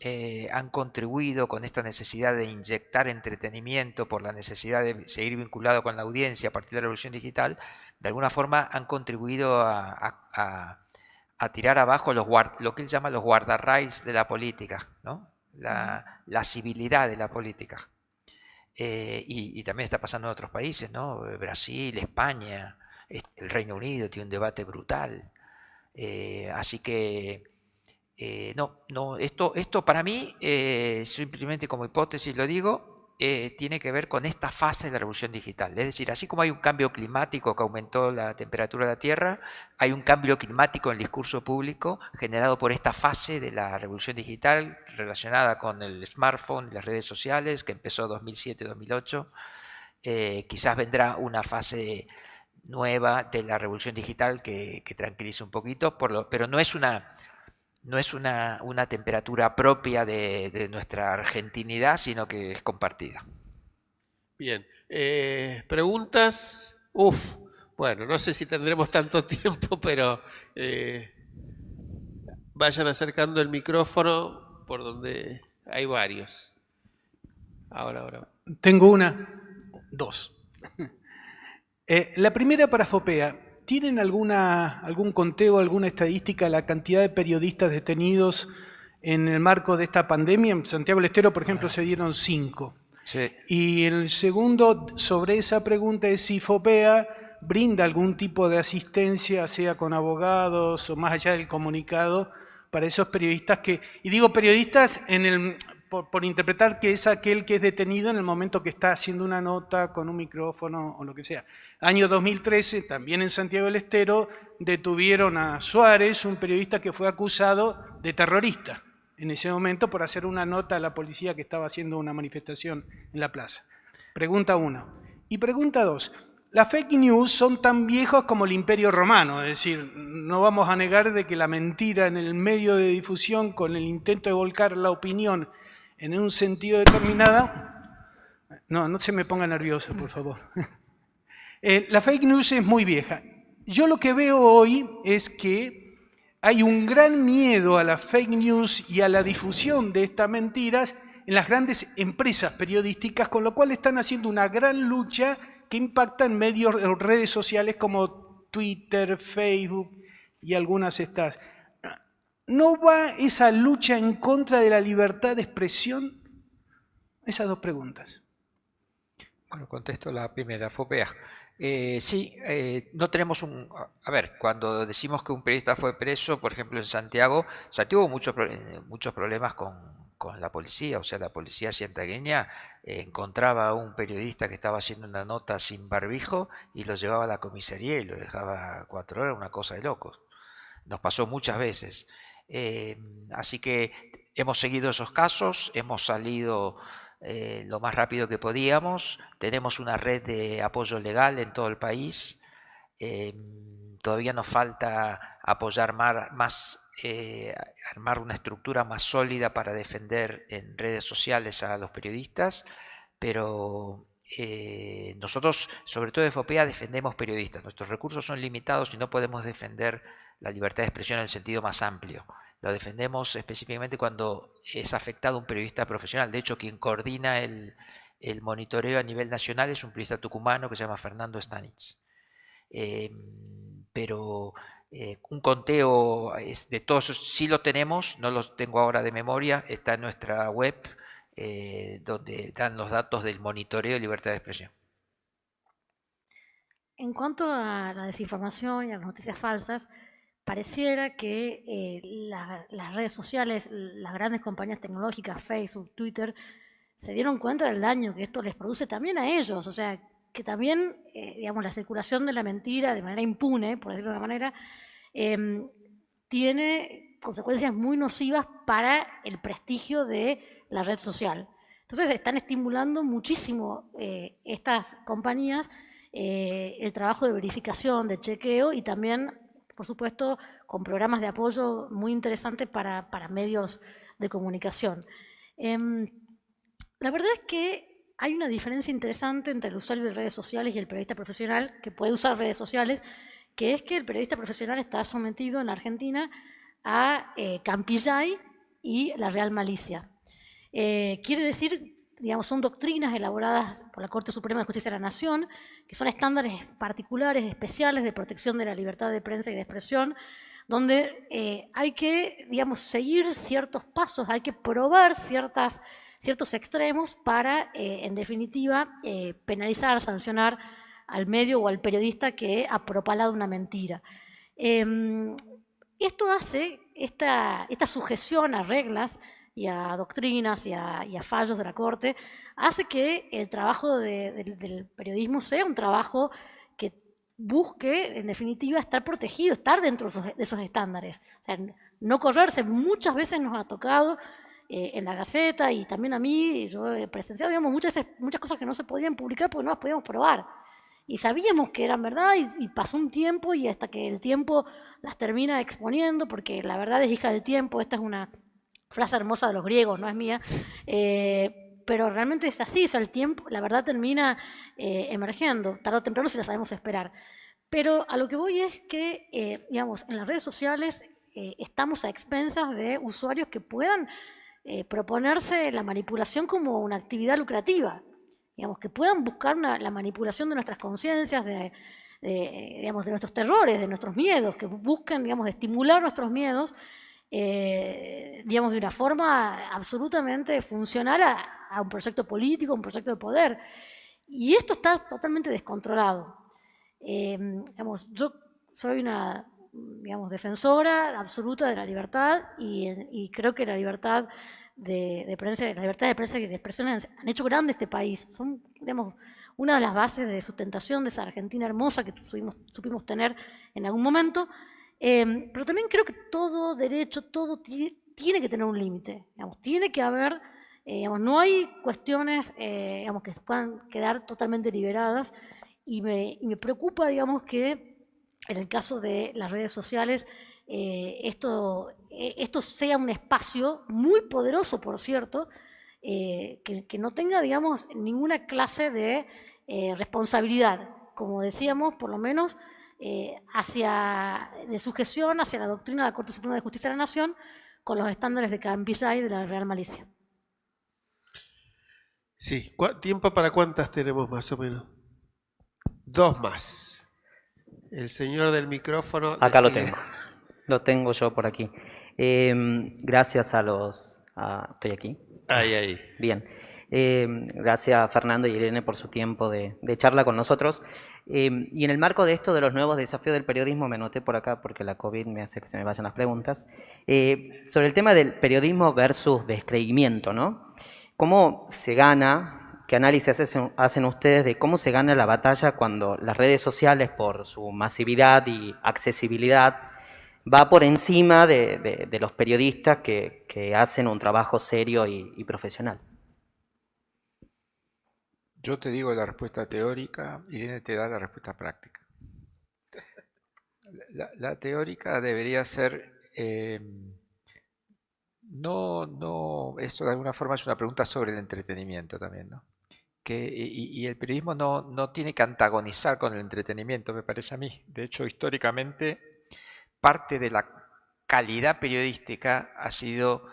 han contribuido con esta necesidad de inyectar entretenimiento por la necesidad de seguir vinculado con la audiencia a partir de la revolución digital, de alguna forma han contribuido a tirar abajo lo que él llama los guardarrails de la política, ¿no? La civilidad de la política. Y también está pasando en otros países, ¿no? Brasil, España, el Reino Unido tiene un debate brutal. Así que no, esto para mí, simplemente como hipótesis lo digo, tiene que ver con esta fase de la revolución digital. Es decir, así como hay un cambio climático que aumentó la temperatura de la Tierra, hay un cambio climático en el discurso público generado por esta fase de la revolución digital relacionada con el smartphone y las redes sociales que empezó 2007-2008. Quizás vendrá una fase nueva de la revolución digital que tranquilice un poquito, pero no es una temperatura propia de nuestra argentinidad, sino que es compartida. Bien. ¿Preguntas? Uf, bueno, no sé si tendremos tanto tiempo, pero vayan acercando el micrófono por donde hay varios. Ahora. Tengo dos. La primera para FOPEA. ¿Tienen algún conteo, alguna estadística de la cantidad de periodistas detenidos en el marco de esta pandemia? En Santiago del Estero, por ejemplo, se dieron 5. Sí. Y el segundo sobre esa pregunta es si FOPEA brinda algún tipo de asistencia, sea con abogados o más allá del comunicado, para esos periodistas que... Y digo periodistas por interpretar que es aquel que es detenido en el momento que está haciendo una nota con un micrófono o lo que sea. Año 2013, también en Santiago del Estero, detuvieron a Suárez, un periodista que fue acusado de terrorista en ese momento por hacer una nota a la policía que estaba haciendo una manifestación en la plaza. Pregunta 1. Y pregunta 2. Las fake news son tan viejos como el Imperio Romano, es decir, no vamos a negar de que la mentira en el medio de difusión con el intento de volcar la opinión en un sentido determinado... No se me ponga nervioso, por favor. La fake news es muy vieja. Yo lo que veo hoy es que hay un gran miedo a la fake news y a la difusión de estas mentiras en las grandes empresas periodísticas, con lo cual están haciendo una gran lucha que impacta en medios, en redes sociales como Twitter, Facebook y algunas estas. ¿No va esa lucha en contra de la libertad de expresión? Esas dos preguntas. Bueno, contesto la primera, FOPEA. Sí, no tenemos un... A ver, cuando decimos que un periodista fue preso, por ejemplo en Santiago hubo muchos problemas con la policía, o sea, la policía santiagueña encontraba a un periodista que estaba haciendo una nota sin barbijo y lo llevaba a la comisaría y lo dejaba 4 horas, una cosa de locos. Nos pasó muchas veces. Así que hemos seguido esos casos, hemos salido lo más rápido que podíamos, tenemos una red de apoyo legal en todo el país, todavía nos falta apoyar más, armar una estructura más sólida para defender en redes sociales a los periodistas, pero nosotros, sobre todo de FOPEA, defendemos periodistas, nuestros recursos son limitados y no podemos defender la libertad de expresión en el sentido más amplio. Lo defendemos específicamente cuando es afectado un periodista profesional. De hecho, quien coordina el monitoreo a nivel nacional es un periodista tucumano que se llama Fernando Stanich. Pero un conteo de todos sí lo tenemos, no los tengo ahora de memoria, está en nuestra web, donde dan los datos del monitoreo de libertad de expresión. En cuanto a la desinformación y a las noticias falsas, pareciera que las redes sociales, las grandes compañías tecnológicas, Facebook, Twitter, se dieron cuenta del daño que esto les produce también a ellos. O sea, que también, digamos, la circulación de la mentira de manera impune, por decirlo de una manera, tiene consecuencias muy nocivas para el prestigio de la red social. Entonces están estimulando muchísimo estas compañías el trabajo de verificación, de chequeo y también, por supuesto, con programas de apoyo muy interesantes para medios de comunicación. La verdad es que hay una diferencia interesante entre el usuario de redes sociales y el periodista profesional que puede usar redes sociales, que es que el periodista profesional está sometido en la Argentina a Campillay y la Real Malicia. Quiere decir, digamos, son doctrinas elaboradas por la Corte Suprema de Justicia de la Nación, que son estándares particulares, especiales de protección de la libertad de prensa y de expresión, donde hay que, digamos, seguir ciertos pasos, hay que probar ciertos extremos para, en definitiva, penalizar, sancionar al medio o al periodista que ha propalado una mentira. Esto hace, esta sujeción a reglas y a doctrinas y a fallos de la Corte, hace que el trabajo del periodismo sea un trabajo que busque, en definitiva, estar protegido, estar dentro de esos estándares. O sea, no correrse. Muchas veces nos ha tocado en la Gaceta y también a mí, yo he presenciado, digamos, muchas cosas que no se podían publicar porque no las podíamos probar. Y sabíamos que eran verdad y pasó un tiempo y hasta que el tiempo las termina exponiendo, porque la verdad es hija del tiempo, esta es una frase hermosa de los griegos, no es mía, pero realmente es así, o sea, el tiempo, la verdad termina emergiendo, tarde o temprano si la sabemos esperar. Pero a lo que voy es que, digamos, en las redes sociales estamos a expensas de usuarios que puedan proponerse la manipulación como una actividad lucrativa, digamos, que puedan buscar la manipulación de nuestras conciencias, digamos, de nuestros terrores, de nuestros miedos, que busquen, digamos, estimular nuestros miedos, digamos, de una forma absolutamente funcional a un proyecto político, un proyecto de poder. Y esto está totalmente descontrolado. Digamos, yo soy una, digamos, defensora absoluta de la libertad y creo que la libertad de prensa, la libertad de prensa y de expresión han hecho grande este país. Son, digamos, una de las bases de sustentación de esa Argentina hermosa que supimos tener en algún momento. Pero también creo que todo derecho, todo tiene que tener un límite. Tiene que haber, digamos, no hay cuestiones digamos, que puedan quedar totalmente liberadas y me preocupa, digamos, que en el caso de las redes sociales esto sea un espacio muy poderoso, por cierto, que no tenga, digamos, ninguna clase de responsabilidad, como decíamos, por lo menos de sujeción hacia la doctrina de la Corte Suprema de Justicia de la Nación con los estándares de Campillay y de la Real Malicia. Sí, ¿tiempo para cuántas tenemos más o menos? 2 más. El señor del micrófono. Acá decide. lo tengo yo por aquí. Gracias estoy aquí. Ahí. Bien. Gracias a Fernando y Irene por su tiempo de charla con nosotros. Y en el marco de esto de los nuevos desafíos del periodismo, me anoté por acá porque la COVID me hace que se me vayan las preguntas, sobre el tema del periodismo versus descreimiento, ¿no? ¿Cómo se gana, qué análisis hacen ustedes de cómo se gana la batalla cuando las redes sociales, por su masividad y accesibilidad, va por encima de los periodistas que hacen un trabajo serio y profesional? Yo te digo la respuesta teórica y Irene te da la respuesta práctica. La teórica debería ser, esto de alguna forma es una pregunta sobre el entretenimiento también, ¿no? Y el periodismo no tiene que antagonizar con el entretenimiento, me parece a mí. De hecho, históricamente, parte de la calidad periodística ha sido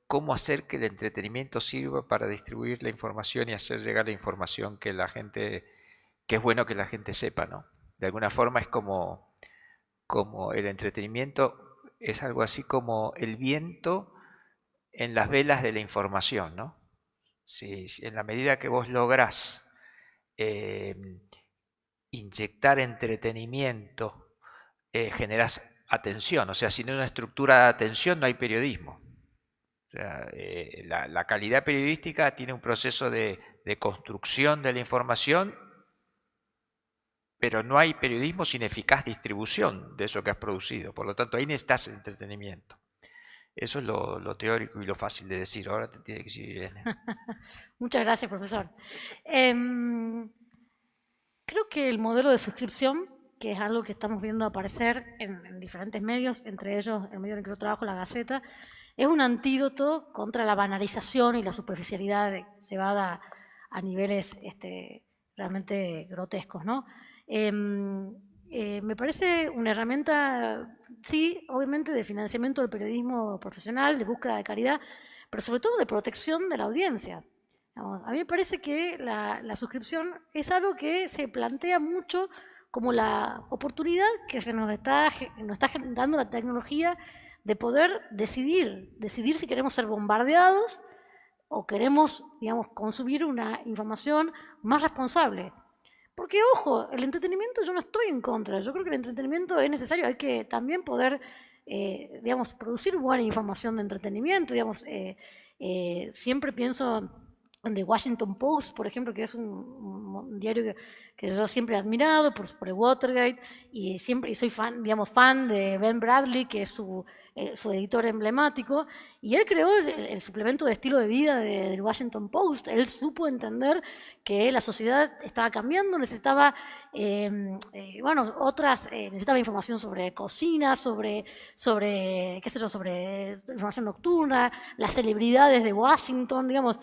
cómo hacer que el entretenimiento sirva para distribuir la información y hacer llegar la información que es bueno que la gente sepa, ¿no? De alguna forma es como el entretenimiento es algo así como el viento en las velas de la información, ¿no? Si en la medida que vos lográs inyectar entretenimiento, generás atención. O sea, sin una estructura de atención no hay periodismo. O sea, la calidad periodística tiene un proceso de construcción de la información pero no hay periodismo sin eficaz distribución de eso que has producido. Por lo tanto, ahí necesitas el entretenimiento. Eso es lo teórico y lo fácil de decir. Ahora te tiene que decir Irene. Muchas gracias, profesor. Creo que el modelo de suscripción, que es algo que estamos viendo aparecer en diferentes medios, entre ellos el medio en el que yo trabajo, La Gaceta, es un antídoto contra la banalización y la superficialidad llevada a niveles realmente grotescos, ¿no? Me parece una herramienta, sí, obviamente de financiamiento del periodismo profesional, de búsqueda de calidad, pero sobre todo de protección de la audiencia. A mí me parece que la suscripción es algo que se plantea mucho como la oportunidad que nos está dando la tecnología de poder decidir si queremos ser bombardeados o queremos, digamos, consumir una información más responsable. Porque, ojo, el entretenimiento yo no estoy en contra. Yo creo que el entretenimiento es necesario. Hay que también poder, digamos, producir buena información de entretenimiento. Digamos, siempre pienso en The Washington Post, por ejemplo, que es un diario que yo siempre he admirado por el Watergate, y soy fan, digamos, fan de Ben Bradley, que es su editor emblemático, y él creó el suplemento de estilo de vida del Washington Post. Él supo entender que la sociedad estaba cambiando, necesitaba, necesitaba información sobre cocina, sobre qué sé yo, sobre información nocturna, las celebridades de Washington, digamos,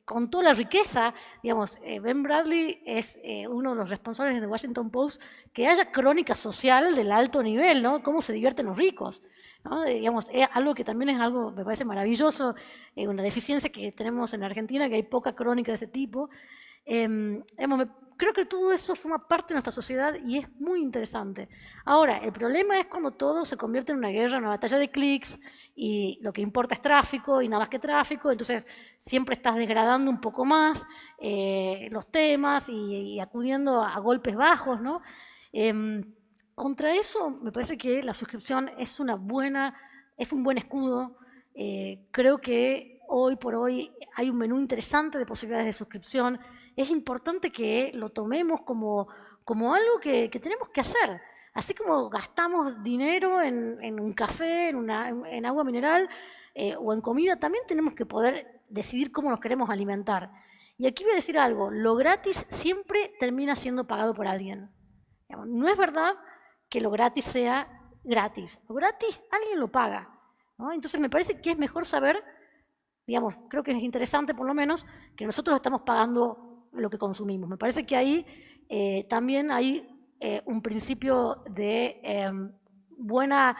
con toda la riqueza, digamos, Ben Bradley es uno de los responsables de Washington Post, que haya crónica social del alto nivel, ¿no? Cómo se divierten los ricos, ¿no? Digamos, es algo que también es algo, me parece maravilloso, una deficiencia que tenemos en Argentina, que hay poca crónica de ese tipo. Creo que todo eso forma parte de nuestra sociedad y es muy interesante. Ahora, el problema es cuando todo se convierte en una guerra, una batalla de clics, y lo que importa es tráfico y nada más que tráfico, entonces siempre estás degradando un poco más los temas y acudiendo a golpes bajos, ¿no? Contra eso, me parece que la suscripción es un buen escudo. Creo que hoy por hoy hay un menú interesante de posibilidades de suscripción. Es importante que lo tomemos como algo que tenemos que hacer. Así como gastamos dinero en un café, en agua mineral o en comida, también tenemos que poder decidir cómo nos queremos alimentar. Y aquí voy a decir algo, lo gratis siempre termina siendo pagado por alguien. No es verdad que lo gratis sea gratis. Lo gratis alguien lo paga, ¿no? Entonces me parece que es mejor saber, digamos, creo que es interesante por lo menos, que nosotros estamos pagando lo que consumimos. Me parece que ahí también hay un principio de buenas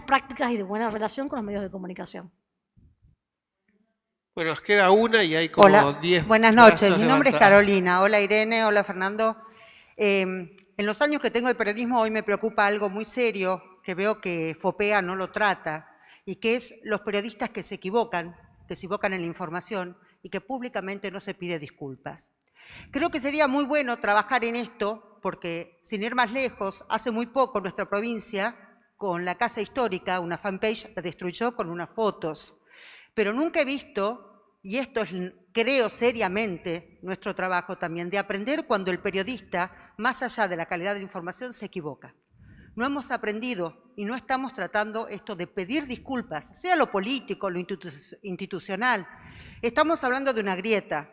prácticas y de buena relación con los medios de comunicación. Bueno, nos queda una y hay como 10. Buenas noches, mi nombre es Carolina. Hola Irene, hola Fernando. En los años que tengo de periodismo hoy me preocupa algo muy serio que veo que FOPEA no lo trata, y que es los periodistas que se equivocan en la información y que públicamente no se pide disculpas. Creo que sería muy bueno trabajar en esto porque, sin ir más lejos, hace muy poco nuestra provincia, con la Casa Histórica, una fanpage la destruyó con unas fotos. Pero nunca he visto, y esto es, creo seriamente, nuestro trabajo también, de aprender cuando el periodista, más allá de la calidad de la información, se equivoca. No hemos aprendido y no estamos tratando esto de pedir disculpas, sea lo político, lo institucional. Estamos hablando de una grieta.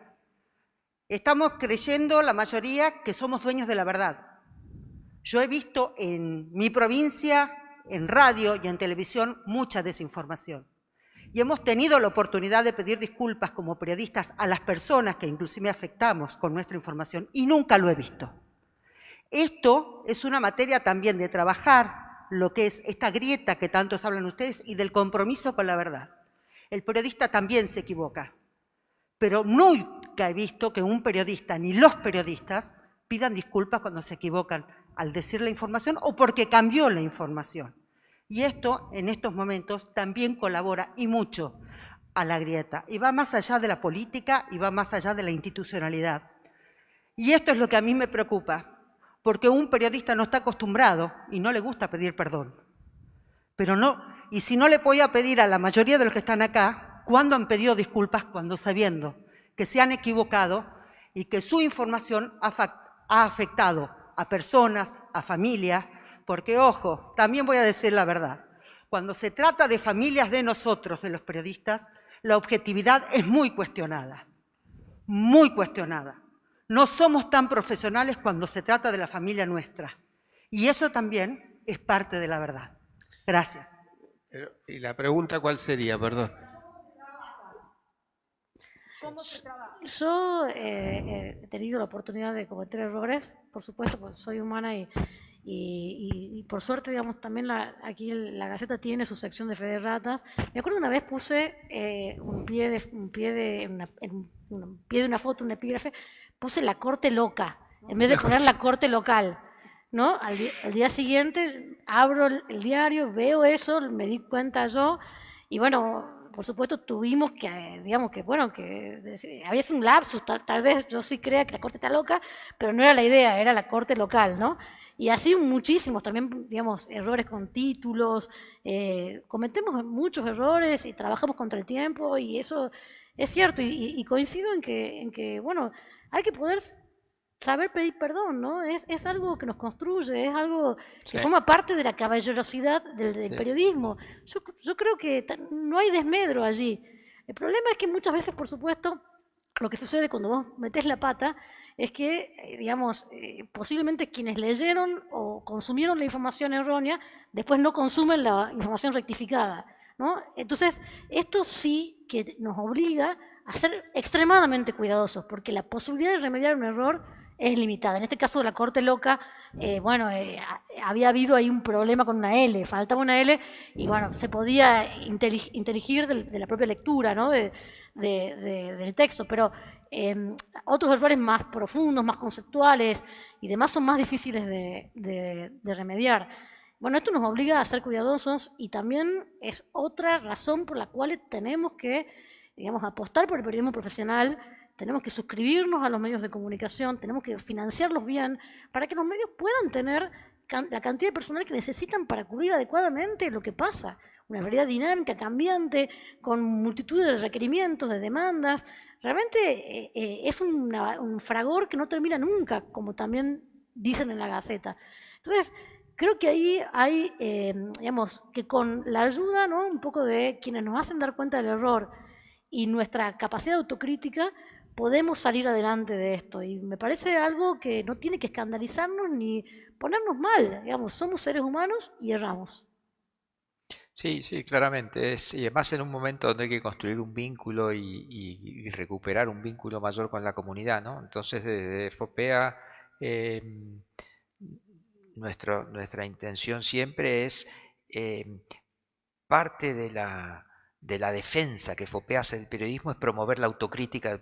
Estamos creyendo la mayoría que somos dueños de la verdad. Yo he visto en mi provincia, en radio y en televisión, mucha desinformación. Y hemos tenido la oportunidad de pedir disculpas como periodistas a las personas que inclusive afectamos con nuestra información y nunca lo he visto. Esto es una materia también de trabajar lo que es esta grieta que tantos hablan ustedes y del compromiso con la verdad. El periodista también se equivoca, pero nunca he visto que un periodista ni los periodistas pidan disculpas cuando se equivocan al decir la información o porque cambió la información. Y esto, en estos momentos, también colabora y mucho a la grieta. Y va más allá de la política y va más allá de la institucionalidad. Y esto es lo que a mí me preocupa, porque un periodista no está acostumbrado y no le gusta pedir perdón. Pero no, y si no le voy a pedir a la mayoría de los que están acá, ¿cuándo han pedido disculpas? Cuando sabiendo que se han equivocado y que su información ha afectado a personas, a familias, porque, ojo, también voy a decir la verdad, cuando se trata de familias de nosotros, de los periodistas, la objetividad es muy cuestionada, muy cuestionada. No somos tan profesionales cuando se trata de la familia nuestra. Y eso también es parte de la verdad. Gracias. ¿Y la pregunta cuál sería? Perdón. Yo he tenido la oportunidad de cometer errores, por supuesto, porque soy humana y por suerte, digamos, también aquí la Gaceta tiene su sección de fe de ratas. Me acuerdo una vez puse un pie de una foto, un epígrafe, puse la corte loca, en vez de poner la corte local. ¿No? Al día siguiente abro el diario, veo eso, me di cuenta yo, y bueno, por supuesto tuvimos que, digamos que, bueno, que había sido un lapsus, tal vez yo sí crea que la corte está loca, pero no era la idea, era la corte local, ¿no? Y así muchísimos también, digamos, errores con títulos, cometemos muchos errores y trabajamos contra el tiempo, y eso es cierto, y coincido en que, bueno, hay que poder saber pedir perdón, ¿no? Es algo que nos construye, es algo que forma parte de la caballerosidad del periodismo. Yo creo que no hay desmedro allí. El problema es que muchas veces, por supuesto, lo que sucede cuando vos metés la pata es que, digamos, posiblemente quienes leyeron o consumieron la información errónea, después no consumen la información rectificada, ¿no? Entonces, esto sí que nos obliga a ser extremadamente cuidadosos, porque la posibilidad de remediar un error es limitada. En este caso de la corte loca, bueno, había habido ahí un problema con una L, faltaba una L y bueno, se podía inteligir de la propia lectura, ¿no? Del texto, pero otros errores más profundos, más conceptuales y demás son más difíciles de remediar. Bueno, esto nos obliga a ser cuidadosos y también es otra razón por la cual tenemos que, digamos, apostar por el periodismo profesional. Tenemos que suscribirnos a los medios de comunicación, tenemos que financiarlos bien para que los medios puedan tener la cantidad de personal que necesitan para cubrir adecuadamente lo que pasa. Una realidad dinámica, cambiante, con multitud de requerimientos, de demandas. Realmente es un fragor que no termina nunca, como también dicen en la Gaceta. Entonces, creo que ahí hay, digamos, que con la ayuda, ¿no?, un poco de quienes nos hacen dar cuenta del error y nuestra capacidad de autocrítica, podemos salir adelante de esto. Y me parece algo que no tiene que escandalizarnos ni ponernos mal. Digamos, somos seres humanos y erramos. Sí, sí, claramente. Y además en un momento donde hay que construir un vínculo y recuperar un vínculo mayor con la comunidad, ¿no? Entonces, desde FOPEA, nuestra intención siempre es parte de la defensa que FOPEA hace del periodismo es promover la autocrítica del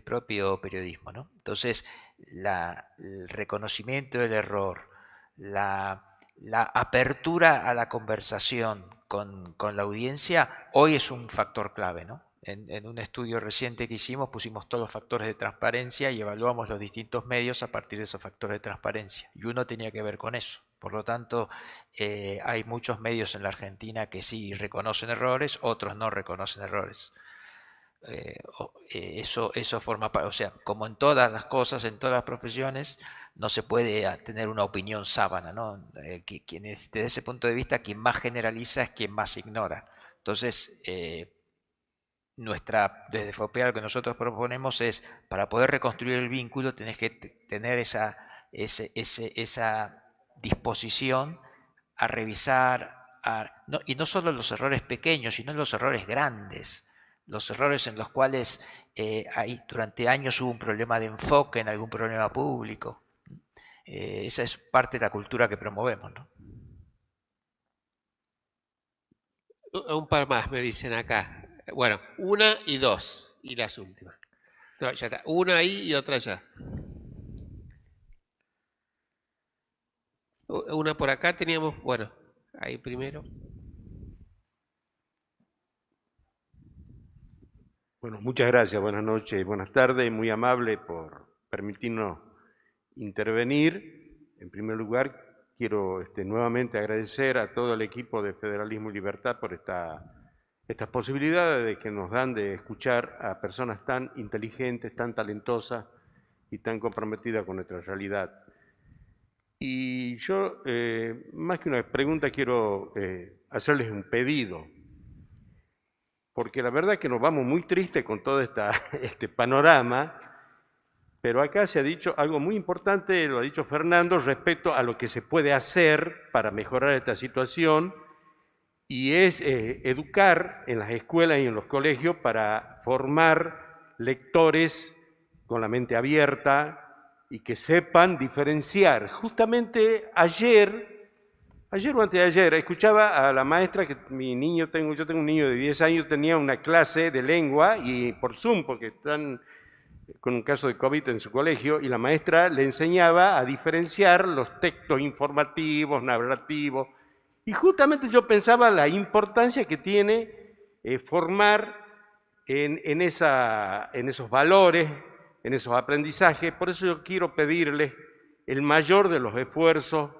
propio periodismo, ¿no? Entonces, el reconocimiento del error, la apertura a la conversación con la audiencia, hoy es un factor clave, ¿no? En un estudio reciente que hicimos pusimos todos los factores de transparencia y evaluamos los distintos medios a partir de esos factores de transparencia. Y uno tenía que ver con eso. Por lo tanto, hay muchos medios en la Argentina que sí reconocen errores, otros no reconocen errores. Eso forma parte, o sea, como en todas las cosas, en todas las profesiones, no se puede tener una opinión sábana, ¿no? Desde ese punto de vista, quien más generaliza es quien más ignora. Entonces, desde FOPEA lo que nosotros proponemos es, para poder reconstruir el vínculo, tenés que tener esa disposición a revisar, y no solo los errores pequeños, sino los errores grandes, los errores en los cuales durante años hubo un problema de enfoque en algún problema público. Esa es parte de la cultura que promovemos, ¿no? Un par más me dicen acá. Bueno, una y dos, y las últimas. No, ya está. Una ahí y otra allá. Una por acá teníamos, bueno, ahí primero. Bueno, muchas gracias, buenas noches, buenas tardes, muy amable por permitirnos intervenir. En primer lugar, quiero nuevamente agradecer a todo el equipo de Federalismo y Libertad por estas posibilidades que nos dan de escuchar a personas tan inteligentes, tan talentosas y tan comprometida con nuestra realidad. Y yo, más que una pregunta, quiero hacerles un pedido, porque la verdad es que nos vamos muy tristes con todo este panorama, pero acá se ha dicho algo muy importante, lo ha dicho Fernando, respecto a lo que se puede hacer para mejorar esta situación, y es educar en las escuelas y en los colegios para formar lectores con la mente abierta y que sepan diferenciar. Justamente ayer o antes de ayer, escuchaba a la maestra que yo tengo un niño de 10 años, tenía una clase de lengua y por Zoom, porque están con un caso de COVID en su colegio, y la maestra le enseñaba a diferenciar los textos informativos, narrativos, y justamente yo pensaba la importancia que tiene formar en esos valores, en esos aprendizajes. Por eso yo quiero pedirles el mayor de los esfuerzos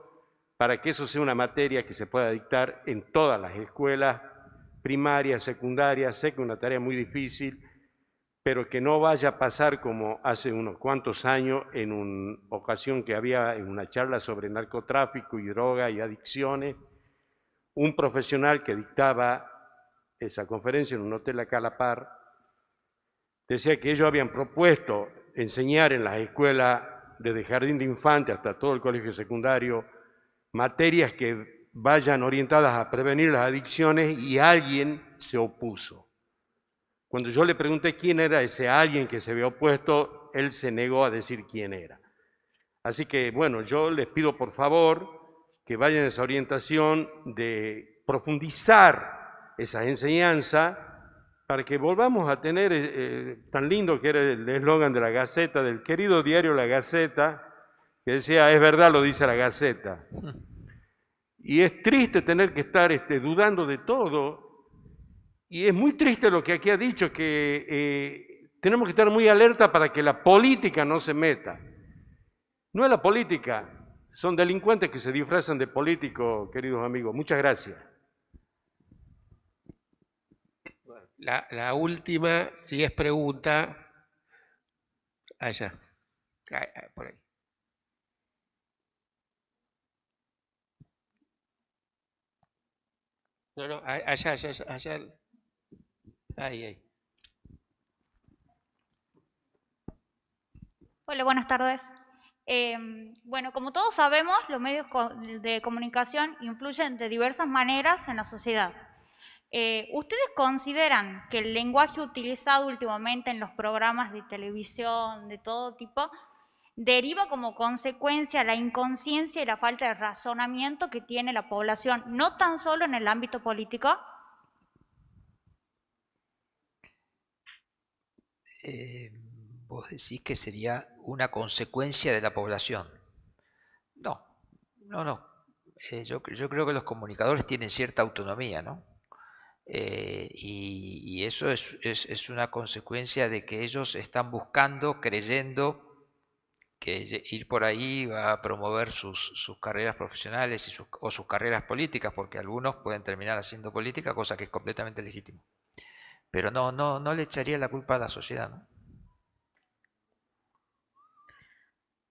para que eso sea una materia que se pueda dictar en todas las escuelas primarias, secundarias. Sé que es una tarea muy difícil, pero que no vaya a pasar como hace unos cuantos años en una ocasión que había en una charla sobre narcotráfico y droga y adicciones, un profesional que dictaba esa conferencia en un hotel acá a la par, decía que ellos habían propuesto enseñar en las escuelas desde jardín de infantes hasta todo el colegio secundario materias que vayan orientadas a prevenir las adicciones, y alguien se opuso. Cuando yo le pregunté quién era ese alguien que se había opuesto, él se negó a decir quién era. Así que, bueno, yo les pido por favor que vayan en esa orientación de profundizar esa enseñanza para que volvamos a tener tan lindo que era el eslogan de la Gaceta, del querido diario La Gaceta, que decía, es verdad, lo dice la Gaceta. Y es triste tener que estar dudando de todo, y es muy triste lo que aquí ha dicho, que tenemos que estar muy alerta para que la política no se meta. No es la política, son delincuentes que se disfrazan de políticos, queridos amigos. Muchas gracias. La última, si es pregunta, allá, por ahí. No, allá. Ahí. Hola, buenas tardes. Bueno, como todos sabemos, los medios de comunicación influyen de diversas maneras en la sociedad. ¿Ustedes consideran que el lenguaje utilizado últimamente en los programas de televisión de todo tipo deriva como consecuencia la inconsciencia y la falta de razonamiento que tiene la población, no tan solo en el ámbito político? Vos decís que sería una consecuencia de la población. No. Yo creo que los comunicadores tienen cierta autonomía, ¿no? Y eso es una consecuencia de que ellos están buscando, creyendo que ir por ahí va a promover sus carreras profesionales o sus carreras políticas, porque algunos pueden terminar haciendo política, cosa que es completamente legítimo. Pero no le echaría la culpa a la sociedad, ¿no?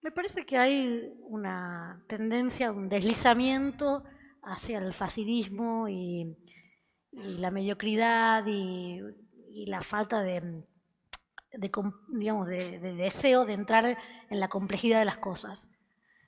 Me parece que hay una tendencia, un deslizamiento hacia el facilismo y la mediocridad y la falta de deseo de entrar en la complejidad de las cosas.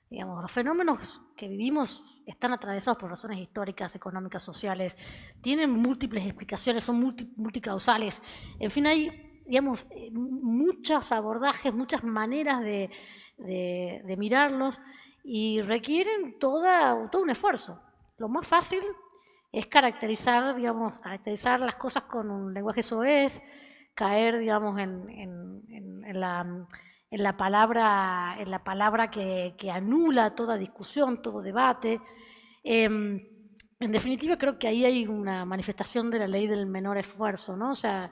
Digamos, los fenómenos que vivimos están atravesados por razones históricas, económicas, sociales, tienen múltiples explicaciones, son multicausales. En fin, hay, digamos, muchos abordajes, muchas maneras de mirarlos, y requieren todo un esfuerzo. Lo más fácil es caracterizar las cosas con un lenguaje soez, caer, digamos, en la palabra que anula toda discusión, todo debate. En definitiva, creo que ahí hay una manifestación de la ley del menor esfuerzo, ¿no? O sea,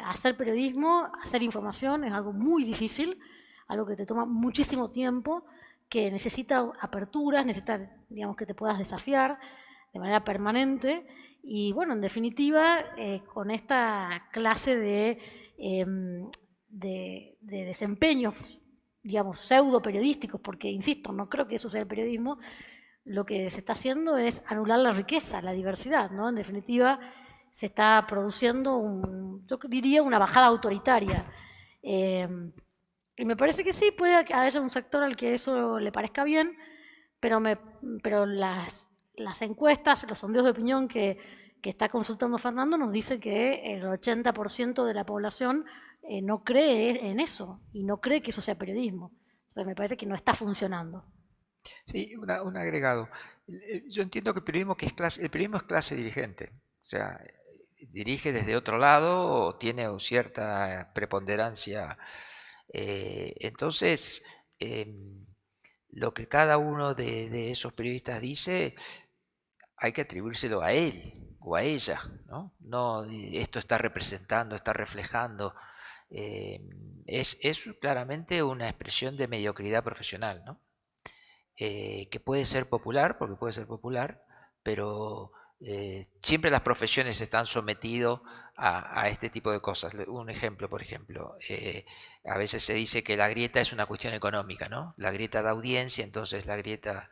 hacer periodismo, hacer información es algo muy difícil, algo que te toma muchísimo tiempo, que necesita aperturas, necesita, digamos, que te puedas desafiar de manera permanente. Y bueno, en definitiva, con esta clase de desempeños digamos, pseudo periodísticos, porque, insisto, no creo que eso sea el periodismo, lo que se está haciendo es anular la riqueza, la diversidad, ¿no? En definitiva, se está produciendo, yo diría, una bajada autoritaria. Y me parece que sí, puede que haya un sector al que eso le parezca bien, pero las encuestas, los sondeos de opinión que está consultando Fernando nos dicen que el 80% de la población no cree en eso y no cree que eso sea periodismo. Entonces me parece que no está funcionando. Sí, un agregado. Yo entiendo que el periodismo es clase dirigente. O sea, dirige desde otro lado o tiene cierta preponderancia. Entonces, lo que cada uno de esos periodistas dice, hay que atribuírselo a él o a ella, ¿no? No, esto está representando, está reflejando. Es claramente una expresión de mediocridad profesional, ¿no? Que puede ser popular, porque puede ser popular, pero siempre las profesiones están sometidas a este tipo de cosas. Un ejemplo, por ejemplo, a veces se dice que la grieta es una cuestión económica, ¿no? La grieta da audiencia, entonces la grieta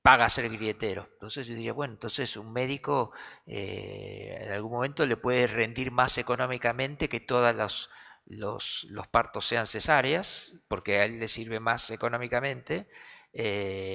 paga ser grietero. Entonces yo diría, bueno, entonces un médico en algún momento le puede rendir más económicamente que todas los partos sean cesáreas, porque a él le sirve más económicamente,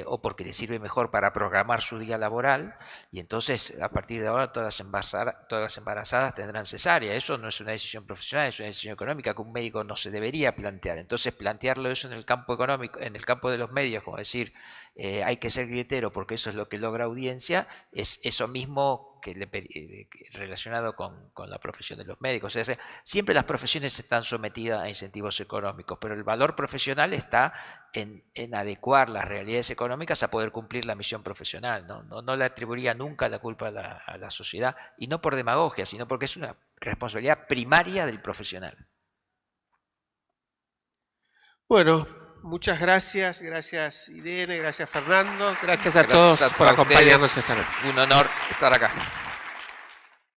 o porque le sirve mejor para programar su día laboral, y entonces a partir de ahora todas las embarazadas tendrán cesárea. Eso no es una decisión profesional, es una decisión económica que un médico no se debería plantear. Entonces plantearlo eso en el campo económico, en el campo de los medios, como decir hay que ser grietero porque eso es lo que logra audiencia, es eso mismo relacionado con la profesión de los médicos. O sea, siempre las profesiones están sometidas a incentivos económicos, pero el valor profesional está en adecuar las realidades económicas a poder cumplir la misión profesional. No le atribuiría nunca la culpa a la sociedad, y no por demagogia, sino porque es una responsabilidad primaria del profesional. Bueno, muchas gracias. Gracias Irene, gracias Fernando, gracias a todos por acompañarnos esta noche. Un honor estar acá.